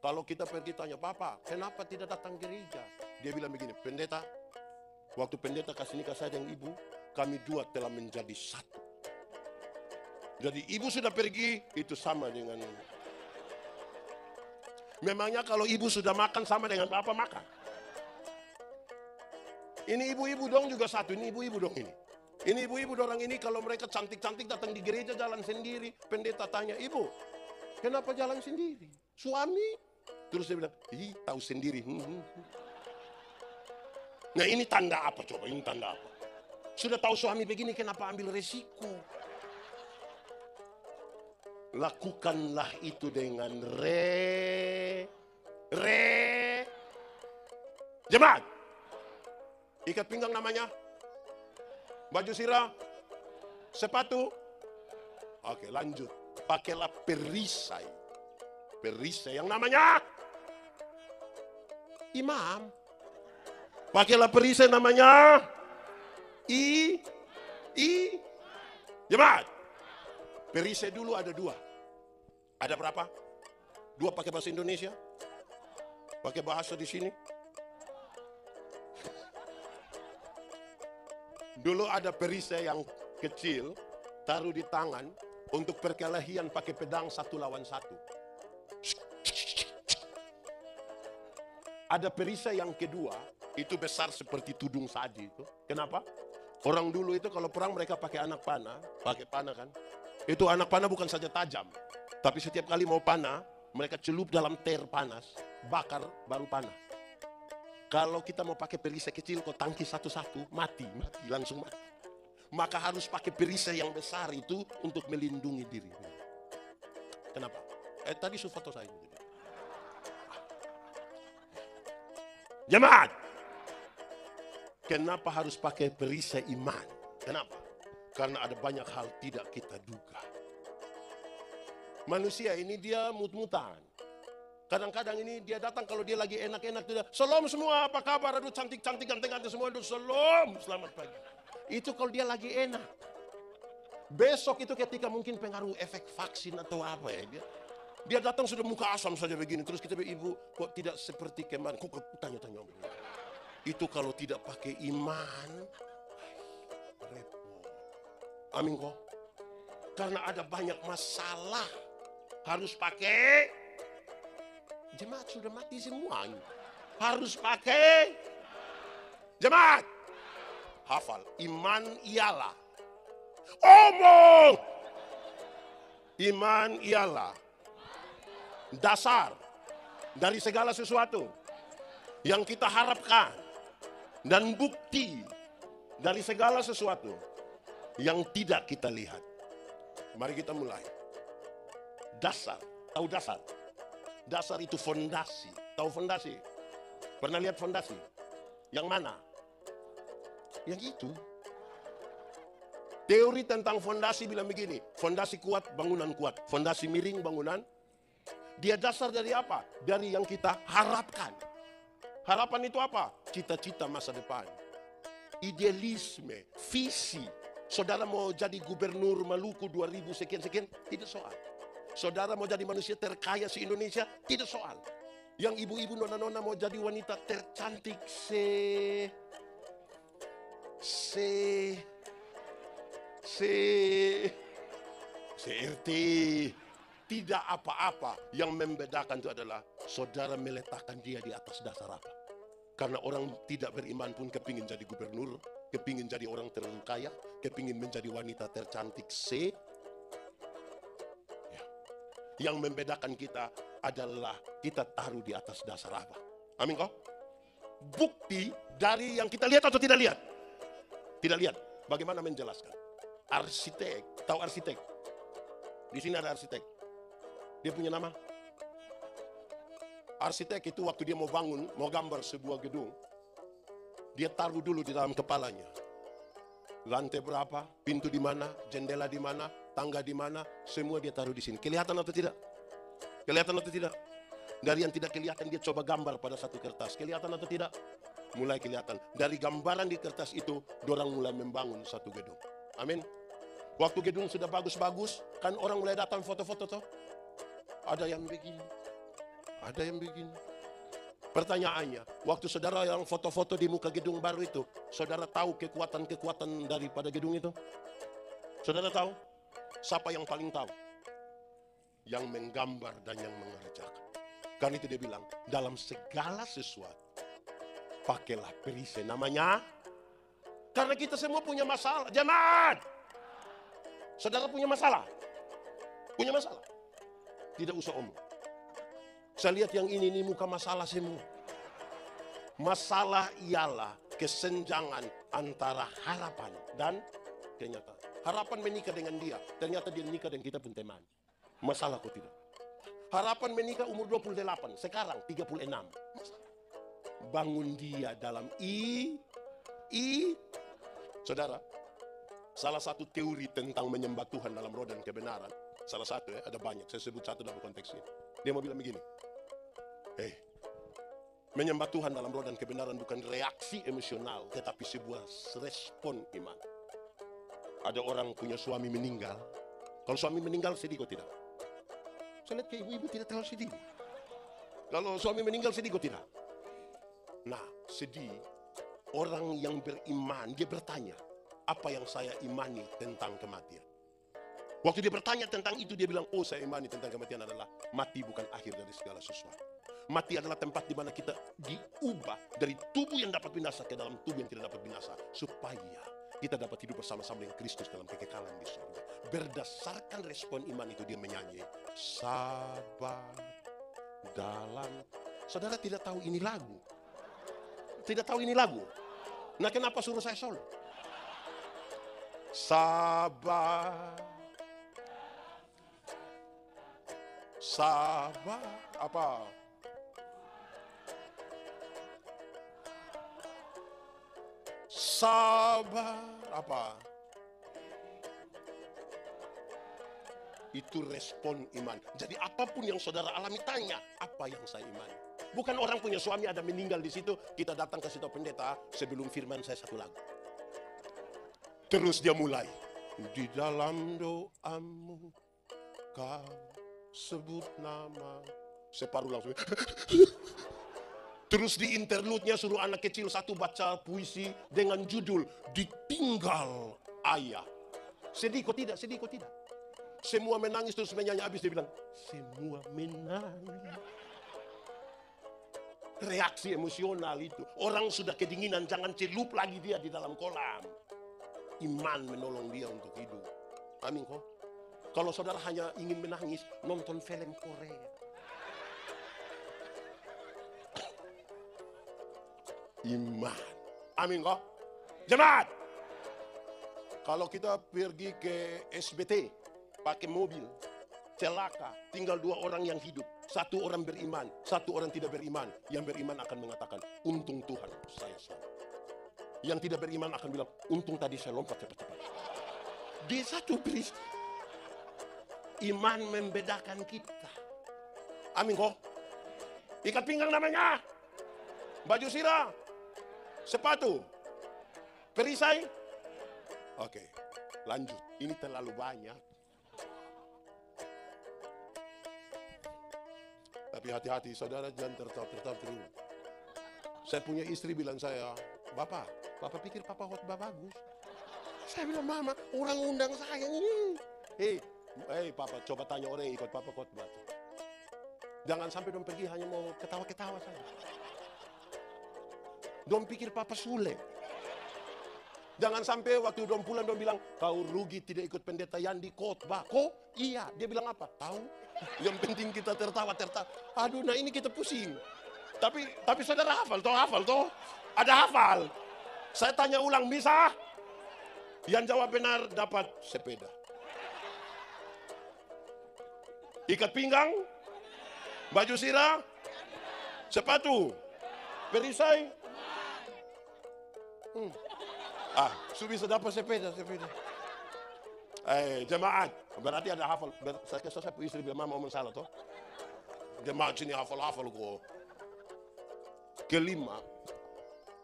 Kalau kita pergi tanya, "Papa, kenapa tidak datang gereja?" Dia bilang begini, "Pendeta, waktu pendeta kasih nikah saya dan ibu, kami dua telah menjadi satu." Jadi ibu sudah pergi, itu sama dengan... Memangnya kalau ibu sudah makan sama dengan papa makan? Ini ibu-ibu dong juga satu, ini ibu-ibu dong ini. Ini ibu-ibu orang ini kalau mereka cantik-cantik datang di gereja jalan sendiri. Pendeta tanya, "Ibu, kenapa jalan sendiri? Suami?" Terus dia bilang, "Ih, tahu sendiri." Nah ini tanda apa coba? Ini tanda apa? Sudah tahu suami begini, kenapa ambil resiko? Lakukanlah itu dengan Jemaat! Ikat pinggang namanya. Baju sirah. Sepatu. Oke, lanjut. Pakailah perisai. Perisai yang namanya imam. Pakailah perisai namanya Jemaat. Perisai dulu ada 2. Ada berapa? 2 pakai bahasa Indonesia? Pakai bahasa di sini? Dulu ada perisai yang kecil, taruh di tangan, untuk perkelahian pakai pedang 1 lawan 1. Ada perisai yang kedua, itu besar seperti tudung saji itu. Kenapa? Orang dulu itu kalau perang mereka pakai anak panah, pakai panah kan. Itu anak panah bukan saja tajam, tapi setiap kali mau panah, mereka celup dalam ter panas, bakar baru panah. Kalau kita mau pakai perisai kecil, kok tangki satu-satu, mati, langsung mati. Maka harus pakai perisai yang besar itu untuk melindungi diri. Kenapa? Tadi foto saya. Jemaat, kenapa harus pakai perisai iman? Kenapa? Karena ada banyak hal tidak kita duga. Manusia ini dia mut-mutan. Kadang-kadang ini dia datang kalau dia lagi enak-enak. Dia, Shalom semua, apa kabar? Aduh cantik-cantik, ganteng-ganteng semua. Aduh shalom, selamat pagi. Itu kalau dia lagi enak. Besok itu ketika mungkin pengaruh efek vaksin atau apa ya. Dia datang sudah muka asam saja begini. Terus kita bilang, ibu kok tidak seperti kemarin. Kok tanya-tanya. Itu kalau tidak pakai iman. Repot. Amin kok. Karena ada banyak masalah. Harus pakai. Jemaat sudah mati semua. Harus pakai. Jemaat. Hafal. Iman ialah. Omong. Iman ialah dasar dari segala sesuatu yang kita harapkan. Dan bukti dari segala sesuatu yang tidak kita lihat. Mari kita mulai. Dasar. Tahu dasar? Dasar itu fondasi. Tahu fondasi? Pernah lihat fondasi? Yang mana? Yang itu. Teori tentang fondasi bilang begini. Fondasi kuat, bangunan kuat. Fondasi miring, bangunan. Dia dasar dari apa? Dari yang kita harapkan. Harapan itu apa? Cita-cita masa depan. Idealisme, visi. Saudara mau jadi gubernur Maluku 2000 sekian-sekian? Tidak soal. Saudara mau jadi manusia terkaya se-Indonesia? Tidak soal. Yang ibu-ibu nona-nona mau jadi wanita tercantik CRT. Tidak apa-apa. Yang membedakan itu adalah saudara meletakkan dia di atas dasar apa. Karena orang tidak beriman pun kepingin jadi gubernur, kepingin jadi orang terlalu kaya, kepingin menjadi wanita tercantik ya. Yang membedakan kita adalah kita taruh di atas dasar apa. Amin kok? Bukti dari yang kita lihat atau tidak lihat? Tidak lihat. Bagaimana menjelaskan? Arsitek, tahu arsitek? Di sini ada arsitek. Dia punya nama. Arsitek itu waktu dia mau bangun, mau gambar sebuah gedung, dia taruh dulu di dalam kepalanya. Lantai berapa, pintu di mana, jendela di mana, tangga di mana, semua dia taruh di sini. Kelihatan atau tidak? Kelihatan atau tidak? Dari yang tidak kelihatan dia coba gambar pada satu kertas. Kelihatan atau tidak? Mulai kelihatan. Dari gambaran di kertas itu, dorang mulai membangun satu gedung. Amin. Waktu gedung sudah bagus-bagus, kan orang mulai datang foto-foto toh. Ada yang begini, ada yang begini. Pertanyaannya, waktu saudara yang foto-foto di muka gedung baru itu, saudara tahu kekuatan-kekuatan daripada gedung itu? Saudara tahu? Siapa yang paling tahu? Yang menggambar dan yang mengerjakan. Karena itu dia bilang, dalam segala sesuatu, pakailah perisai. Namanya, karena kita semua punya masalah. Jemaat! Saudara punya masalah? Punya masalah? Tidak usah omong. Saya lihat yang ini muka masalah semua. Masalah ialah kesenjangan antara harapan dan kenyataan. Harapan menikah dengan dia, ternyata dia nikah dengan kita pun teman. Masalah kok tidak? Harapan menikah umur 28, sekarang 36. Bangun dia dalam Saudara, salah satu teori tentang menyembah Tuhan dalam roh dan kebenaran, salah satu ya, ada banyak, saya sebut satu dalam konteks ini. Dia mau bilang begini, menyembah Tuhan dalam roh dan kebenaran bukan reaksi emosional, tetapi sebuah respon iman. Ada orang punya suami meninggal, kalau suami meninggal sedih kok tidak? Saya lihat ke ibu-ibu tidak terlalu sedih. Kalau suami meninggal sedih kok tidak? Nah, sedih, orang yang beriman, dia bertanya, apa yang saya imani tentang kematian? Waktu dia bertanya tentang itu, dia bilang, oh saya imani tentang kematian adalah mati bukan akhir dari segala sesuatu. Mati adalah tempat di mana kita diubah dari tubuh yang dapat binasa ke dalam tubuh yang tidak dapat binasa. Supaya kita dapat hidup bersama-sama dengan Kristus dalam kekekalan di surga. Berdasarkan respon iman itu dia menyanyi, sabar dalam. Saudara tidak tahu ini lagu? Tidak tahu ini lagu? Nah, kenapa suruh saya solo? Sabar, sabar, apa? Sabar, apa? Itu respon iman. Jadi apapun yang saudara alami, tanya, apa yang saya imani? Bukan orang punya suami ada meninggal di situ, kita datang ke situ pendeta, sebelum firman saya satu lagu. Terus dia mulai, di dalam doamu kau sebut nama. Separuh langsung. Terus di interlude-nya suruh anak kecil satu baca puisi dengan judul Ditinggal Ayah. Sedih kok tidak, sedih kok tidak. Semua menangis terus menyanyi, habis dia bilang, semua menangis. Reaksi emosional itu. Orang sudah kedinginan, jangan celup lagi dia di dalam kolam. Iman menolong dia untuk hidup. Amin kok. Kalau saudara hanya ingin menangis, nonton film Korea. Iman. Amin kok. Jemaat. Kalau kita pergi ke SBT, pakai mobil, celaka, tinggal 2 orang yang hidup. 1 orang beriman, 1 orang tidak beriman. Yang beriman akan mengatakan, untung Tuhan saya selamat. Yang tidak beriman akan bilang, untung tadi saya lompat cepat-cepat. Di satu peristiwa, iman membedakan kita. Amin kok. Ikat pinggang namanya. Baju sirah. Sepatu. Perisai. Oke, lanjut. Ini terlalu banyak. Tapi hati-hati, saudara jangan tertawa terus. Saya punya istri bilang saya, Bapak pikir Papa khotbah bagus. Saya bilang, Mama, orang undang saya ini. Hei Papa, coba tanya orang yang ikut Papa khotbah. Jangan sampai dong pergi hanya mau ketawa-ketawa saja. Dong pikir Papa Sule. Jangan sampai waktu dong pulang dong bilang, kau rugi tidak ikut pendeta Yandi khotbah. Kok? Iya. Dia bilang apa? Tahu. Yang penting kita tertawa. Aduh, nah ini kita pusing. Tapi saudara hafal toh? Ada hafal. Saya tanya ulang, bisa? Yang jawab benar dapat sepeda. Ikat pinggang, baju sirah, sepatu, perisai. Bisa dapat sepeda. Jemaat, berarti ada hafal. Saya istri bilang, Mama salah toh. Jemaat sini hafal kok. Kelima,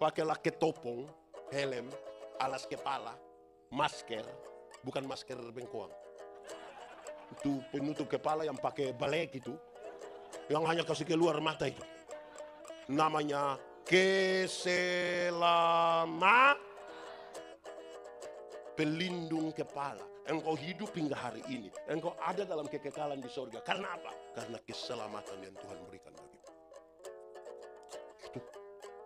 pakailah ketopong, helm, alas kepala, masker, bukan masker bengkoang. Itu penutup kepala yang pakai balek itu, yang hanya kasih keluar mata itu. Namanya pelindung kepala. Engkau hidup hingga hari ini. Engkau ada dalam kekekalan di surga. Karena apa? Karena keselamatan yang Tuhan berikan bagimu. Itu.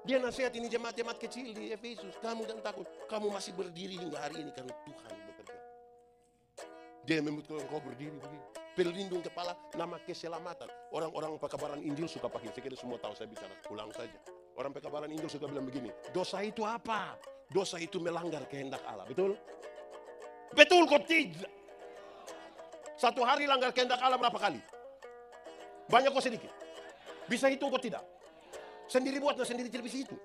Dia nasihat ini jemaat-jemaat kecil di Efesus. Kamu jangan takut. Kamu masih berdiri hingga hari ini karena Tuhan bekerja. Dia membuat engkau berdiri begini. Pelindung kepala, nama keselamatan. Orang-orang pekabaran Injil suka pakai. Saya kira semua tahu, saya bicara ulang saja. Orang pekabaran Injil suka bilang begini. Dosa itu apa? Dosa itu melanggar kehendak Allah. Betul? Betul kok tidak? Satu hari langgar kehendak Allah berapa kali? Banyak kok sedikit? Bisa hitung kok tidak? Sendiri buatnya sendiri tidak bisa hitung.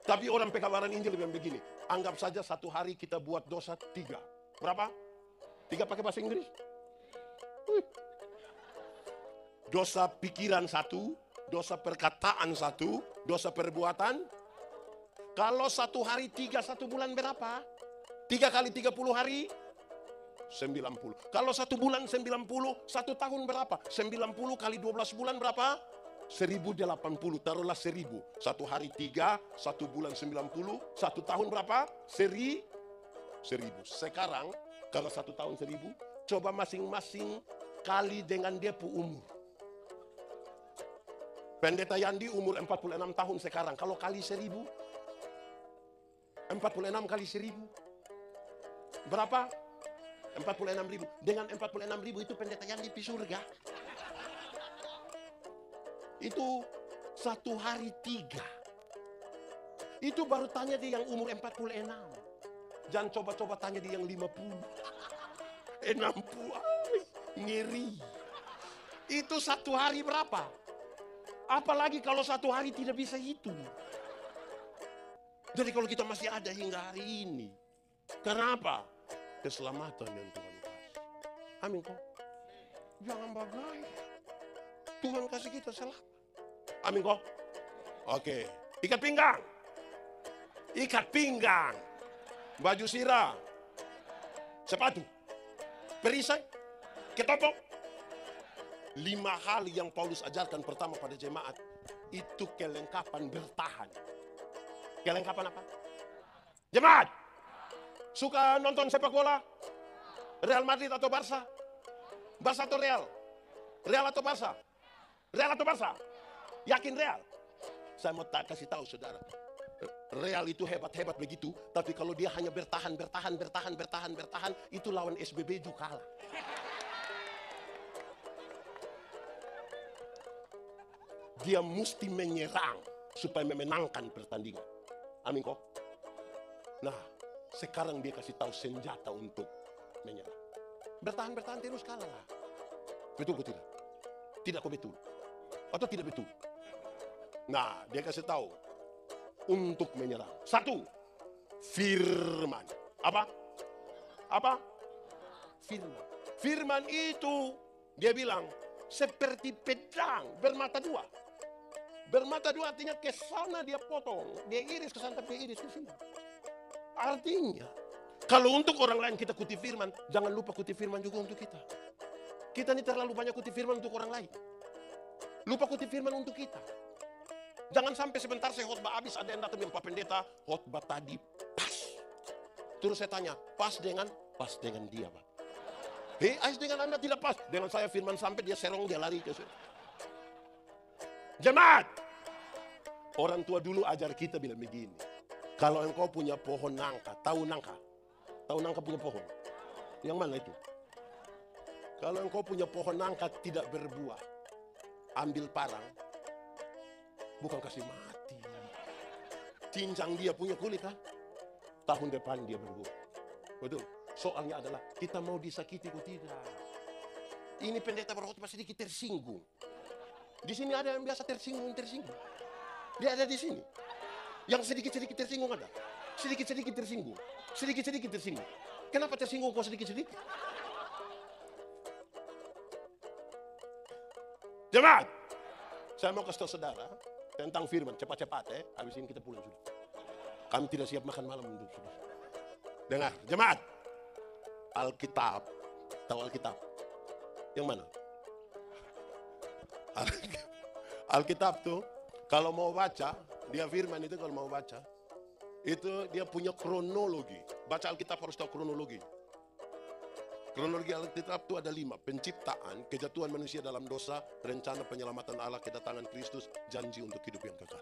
Tapi orang pekabaran Injil bilang begini. Anggap saja satu hari kita buat dosa 3. Berapa? 3 pakai bahasa Inggris? Dosa pikiran 1, dosa perkataan 1, dosa perbuatan. Kalau satu hari 3, 1 bulan berapa? 3 kali 30 hari 90. Kalau 1 bulan 90, 1 tahun berapa? 90 kali 12 bulan berapa? 1080. Taruhlah 1000. 1 hari 3, 1 bulan 90, 1 tahun berapa? 1000. Sekarang kalau 1 tahun 1000, coba masing-masing kali dengan dia umur. Pendeta Yandi umur 46 tahun sekarang. Kalau kali 1000, 46 kali 1000. Berapa? 46.000. Dengan 46.000 itu pendeta yang di surga. Itu 1 hari 3. Itu baru tanya dia yang umur 46. Jangan coba-coba tanya dia yang 50. 60. Ngeri. Itu 1 hari berapa? Apalagi kalau 1 hari tidak bisa hitung. Jadi kalau kita masih ada hingga hari ini. Kenapa? Keselamatan yang Tuhan kasih. Amin kok. Jangan bagai. Tuhan kasih kita selamat. Amin kok. Oke. Ikat pinggang. Ikat pinggang. Baju sirah. Sepatu. Perisai. Ketopok. 5 hal yang Paulus ajarkan pertama pada jemaat. Itu kelengkapan bertahan. Kelengkapan apa? Jemaat. Suka nonton sepak bola? Real Madrid atau Barca? Barca atau Real? Real atau Barca? Real atau Barca? Yakin Real? Saya mau kasih tahu saudara. Real itu hebat-hebat begitu, tapi kalau dia hanya bertahan, itu lawan SBB juga kalah. Dia mesti menyerang supaya memenangkan pertandingan. Amin kok. Nah, sekarang dia kasih tahu senjata untuk menyerang. Bertahan terus kalah lah. Betul kok tidak? Tidak kok betul? Atau tidak betul? Nah, dia kasih tahu untuk menyerang. 1, firman. Apa? Firman. Firman itu dia bilang seperti pedang bermata 2. Bermata 2 artinya ke sana dia potong, dia iris ke sana tapi iris ke sini. Artinya, kalau untuk orang lain kita kutip firman, jangan lupa kutip firman juga untuk kita. Kita ini terlalu banyak kutip firman untuk orang lain. Lupa kutip firman untuk kita. Jangan sampai sebentar saya khotbah habis ada yang datang bilang, Pak Pendeta, khotbah tadi pas. Terus saya tanya, pas dengan dia, Pak. Ais dengan Anda tidak pas. Dengan saya firman sampai dia serong, dia lari ke saya. Jemaat, orang tua dulu ajar kita bilang begini. Kalau engkau punya pohon nangka, tahu nangka punya pohon? Yang mana itu? Kalau engkau punya pohon nangka tidak berbuah, ambil parang, bukan kasih mati. Cincang dia punya kulit kan? Tahun depan dia berbuah. Betul. Soalnya adalah kita mau disakiti atau tidak. Ini pendeta berkhotbah sedikit tersinggung. Di sini ada yang biasa tersinggung. Dia ada di sini. Yang sedikit tersinggung ada. Sedikit tersinggung. Kenapa tersinggung kok sedikit? Jemaat, saya mau kasih tahu saudara tentang firman. Cepat-cepat habis ini kita pulang sudah. Kami tidak siap makan malam untuk sudah. Dengar, jemaat. Alkitab. Tahu Alkitab? Yang mana? Alkitab tuh kalau mau baca, dia firman itu kalau mau baca, itu dia punya kronologi. Baca Alkitab harus tahu kronologi. Kronologi Alkitab itu ada 5. Penciptaan, kejatuhan manusia dalam dosa, rencana penyelamatan Allah, kedatangan Kristus, janji untuk hidup yang kekal.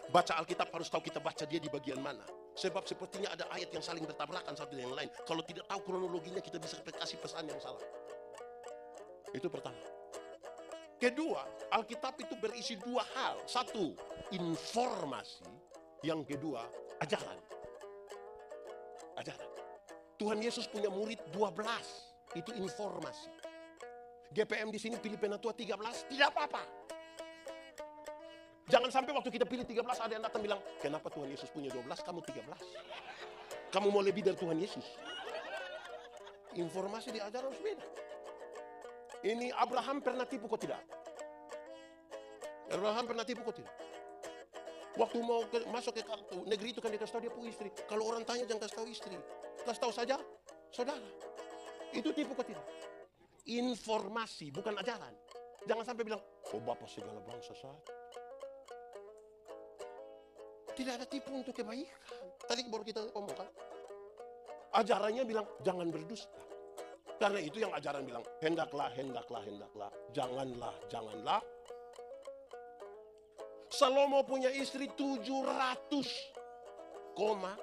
Baca Alkitab harus tahu kita baca dia di bagian mana. Sebab sepertinya ada ayat yang saling bertabrakan satu dengan yang lain. Kalau tidak tahu kronologinya kita bisa kasih pesan yang salah. Itu pertama. Kedua, Alkitab itu berisi 2 hal. 1, informasi. Yang kedua, ajaran. Tuhan Yesus punya murid 12. Itu informasi. GPM di sini pilih penatua 13, tidak apa-apa. Jangan sampai waktu kita pilih 13 ada yang datang bilang, kenapa Tuhan Yesus punya 12, kamu 13? Kamu mau lebih dari Tuhan Yesus? Informasi diajar harus beda. Ini Abraham pernah tipu kok tidak? Waktu mau masuk ke negeri itu kan dia kasih tahu dia punya istri. Kalau orang tanya jangan kasih tahu istri. Kasih tahu saja saudara. Itu tipu kok tidak? Informasi bukan ajaran. Jangan sampai bilang, oh Bapak segala bangsa saat. Tidak ada tipu untuk kebaikan. Tadi baru kita omongkan. Ajarannya bilang jangan berdusta. Karena itu yang ajaran bilang, hendaklah. Janganlah. Salomo punya istri 700. koma,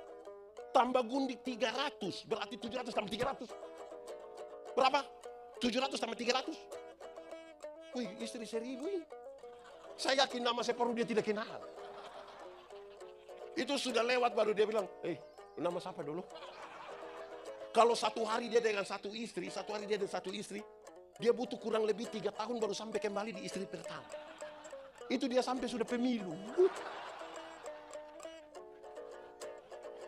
tambah gundik 300, berarti 700 tambah 300. Berapa? 700 tambah 300. Wih, istri 1000 ini. Saya yakin nama separuh dia tidak kenal. Itu sudah lewat baru dia bilang, nama siapa dulu? Kalau satu hari dia dengan satu istri, dia butuh kurang lebih 3 tahun baru sampai kembali di istri pertama. Itu dia sampai sudah pemilu.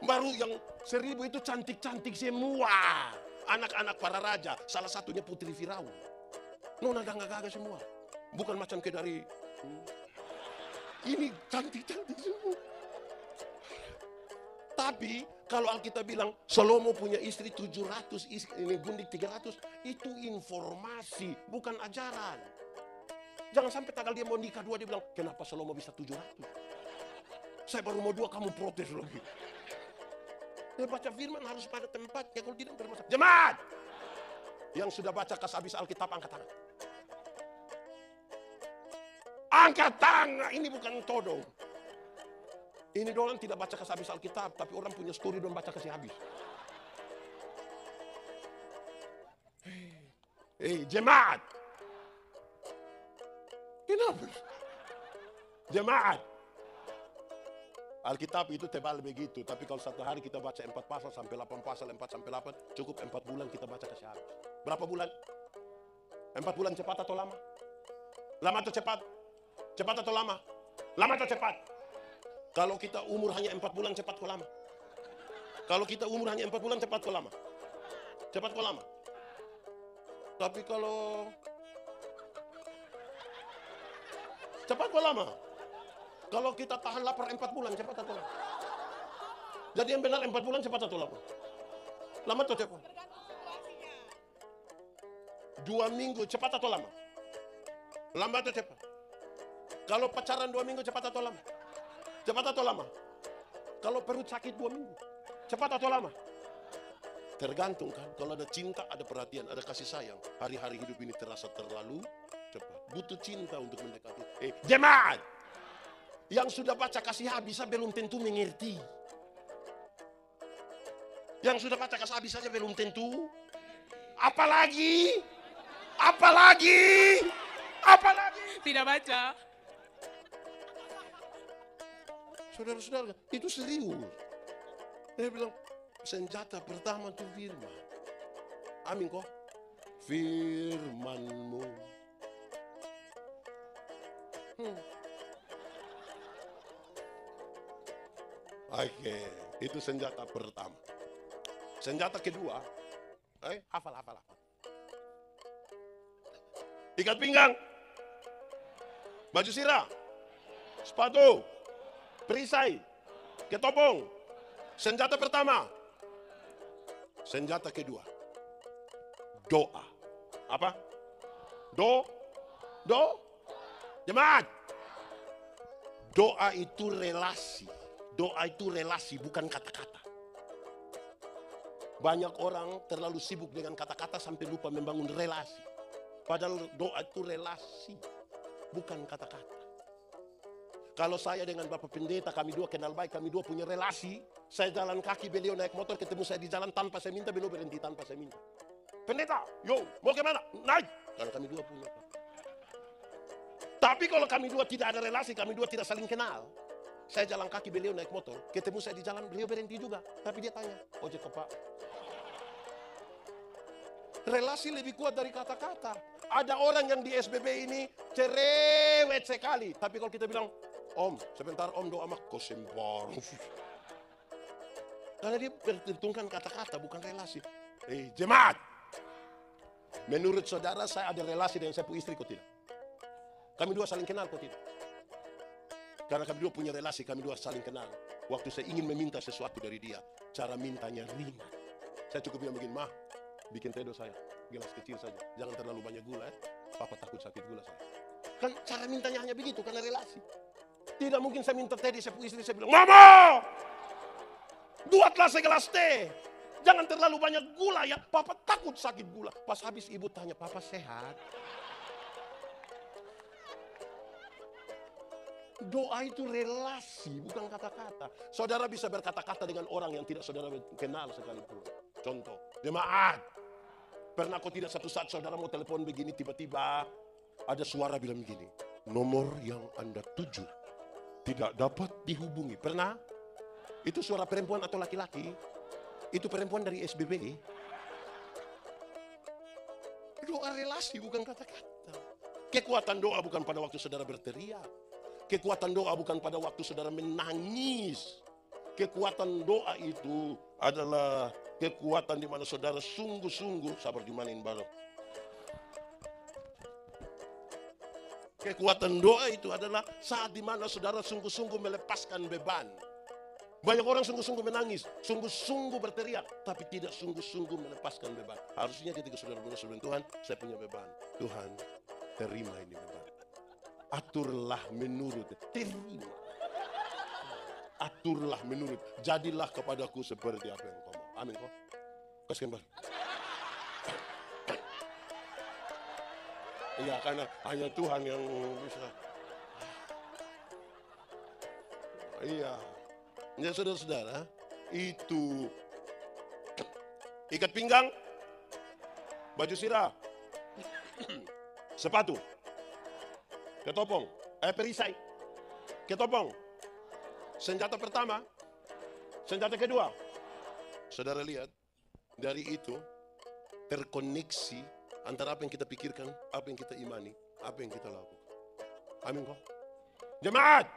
Baru yang 1000 itu cantik-cantik semua. Anak-anak para raja, salah satunya Putri Firaun. Nona gagah-gagah semua. Bukan macam kayak dari ini cantik-cantik semua. Tapi kalau Alkitab bilang Salomo punya istri 700, ini gundik 300, itu informasi, bukan ajaran. Jangan sampai tanggal dia mau nikah 2 dia bilang, kenapa Salomo bisa 700? Saya baru mau 2 kamu protes lagi. Dia baca firman harus pada tempatnya, kalau tidak bermasalah. Jemaat yang sudah baca habis Alkitab angkat tangan. Angkat tangan, ini bukan todong. Ini orang tidak baca habis Alkitab, tapi orang punya story don baca kasih habis. Jemaat. Kenapa? Jemaat. Alkitab itu tebal begitu, tapi kalau satu hari kita baca 4 pasal sampai 8 pasal, 4 sampai 8, cukup 4 bulan kita baca kasih habis. Berapa bulan? 4 bulan cepat atau lama? Lama atau cepat? Cepat atau lama? Lama atau cepat? Kalau kita umur hanya 4 bulan, cepat kok lama? Kalau kita umur hanya 4 bulan, cepat kok lama? Cepat kok lama? Tapi kalau cepat kok lama? Kalau kita tahan lapar 4 bulan, cepat atau lama? Jadi yang benar 4 bulan, cepat atau lama? Lama atau cepat? 2 minggu, cepat atau lama? Lama atau cepat? Kalau pacaran 2 minggu, cepat atau lama? Cepat atau lama? Kalau perut sakit 2 minggu, cepat atau lama? Tergantung kan, kalau ada cinta, ada perhatian, ada kasih sayang. Hari-hari hidup ini terasa terlalu cepat. Butuh cinta untuk mendekati. Jemaat! Yang sudah baca kasih habis belum tentu mengerti. Yang sudah baca kasih habis saja belum tentu. Apalagi? Tidak baca. Saudara-saudara, itu serius. Dia bilang, senjata pertama itu firman. Amin kok. Firmanmu. Oke, itu senjata pertama. Senjata kedua, hafal. Ikat pinggang, baju sirah, sepatu, perisai, ketopong. Senjata pertama. Senjata kedua, doa. Apa? Jemaat. Doa itu relasi. Doa itu relasi, bukan kata-kata. Banyak orang terlalu sibuk dengan kata-kata sampai lupa membangun relasi. Padahal doa itu relasi, bukan kata-kata. Kalau saya dengan Bapak Pendeta, kami dua kenal baik, kami dua punya relasi. Saya jalan kaki, beliau naik motor, ketemu saya di jalan tanpa saya minta, beliau berhenti tanpa saya minta. Pendeta, yo, mau kemana? Naik. Karena kami dua punya. Tapi kalau kami dua tidak ada relasi, kami dua tidak saling kenal. Saya jalan kaki, beliau naik motor, ketemu saya di jalan, beliau berhenti juga. Tapi dia tanya, ojek ke Pak? Relasi lebih kuat dari kata-kata. Ada orang yang di SBB ini cerewet sekali. Tapi kalau kita bilang, Om, sebentar Om doa mak, kau sembar. Karena dia bertentukan kata-kata, bukan relasi. Jemaat. Menurut saudara, saya ada relasi dengan saya punya istri, kok tidak? Kami dua saling kenal, kok tidak? Karena kami dua punya relasi, kami dua saling kenal. Waktu saya ingin meminta sesuatu dari dia, cara mintanya ringan. Saya cukup bilang begini, Ma, bikin teh saya, gelas kecil saja. Jangan terlalu banyak gula, Papa takut sakit gula saya. Kan cara mintanya hanya begitu, karena relasi. Tidak mungkin saya minta teh, saya punya istri, saya bilang, Mama, buatlah segelas teh. Jangan terlalu banyak gula ya, Papa takut sakit gula. Pas habis ibu tanya, Papa sehat? Doa itu relasi, bukan kata-kata. Saudara bisa berkata-kata dengan orang yang tidak saudara kenal sekalipun. Contoh, jemaat. Pernah kau tidak satu saat saudara mau telepon begini, tiba-tiba ada suara bilang begini, nomor yang Anda tuju tidak dapat dihubungi. Pernah? Itu suara perempuan atau laki-laki? Itu perempuan dari SBB. Doa relasi, bukan kata-kata. Kekuatan doa bukan pada waktu saudara berteriak. Kekuatan doa bukan pada waktu saudara menangis. Kekuatan doa itu adalah kekuatan di mana saudara sungguh-sungguh sabar dimanin bareng. Kekuatan doa itu adalah saat di mana saudara sungguh-sungguh melepaskan beban. Banyak orang sungguh-sungguh menangis, sungguh-sungguh berteriak, tapi tidak sungguh-sungguh melepaskan beban. Harusnya ketika saudara berdoa, Tuhan, saya punya beban. Tuhan, terima ini beban. Aturlah menurut, terima. Aturlah menurut, jadilah kepadaku seperti apa yang kau mau. Amin kok. Kasihkan balik. Iya, karena hanya Tuhan yang bisa. Iya. Ya saudara-saudara, itu ikat pinggang, baju sirah, sepatu, ketopong, perisai, ketopong, senjata pertama, senjata kedua. Saudara lihat, dari itu terkoneksi antara apa yang kita pikirkan, apa yang kita imani, apa yang kita lakukan. Amin kok. Jemaat,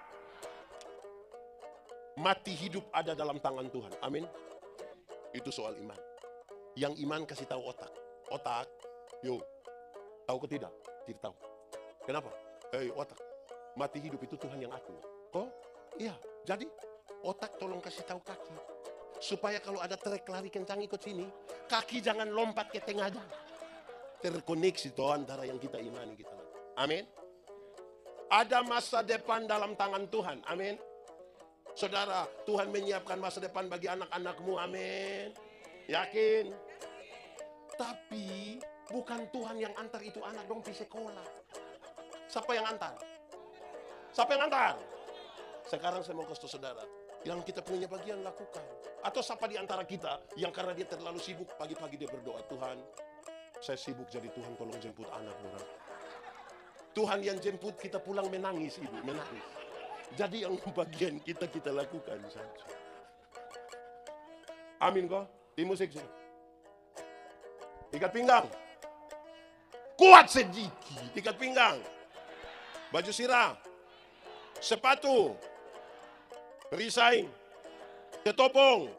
mati hidup ada dalam tangan Tuhan. Amin. Itu soal iman. Yang iman kasih tahu otak. Otak, yo, tahu ke tidak? Tidak tahu. Kenapa? Otak, mati hidup itu Tuhan yang atur. Oh, iya. Jadi otak tolong kasih tahu kaki, supaya kalau ada trek lari kencang ikut sini, kaki jangan lompat ke tengah jalan. Terkoneksi toh antara yang kita imani kita. Amin. Ada masa depan dalam tangan Tuhan. Amin. Saudara, Tuhan menyiapkan masa depan bagi anak-anakmu. Amin. Yakin? Tapi bukan Tuhan yang antar itu anak dong pergi sekolah. Siapa yang antar? Siapa yang antar? Sekarang saya mau kasih saudara, yang kita punya bagian lakukan. Atau siapa di antara kita yang karena dia terlalu sibuk, pagi-pagi dia berdoa, Tuhan, saya sibuk jadi Tuhan tolong jemput anak orang. Tuhan yang jemput kita pulang menangis, ibu, menangis. Jadi yang bagian kita lakukan saja. Amin kok. Di musik sih. Ikat pinggang. Kuat sedikit. Ikat pinggang. Baju sirah. Sepatu. Perisai. Ketopong.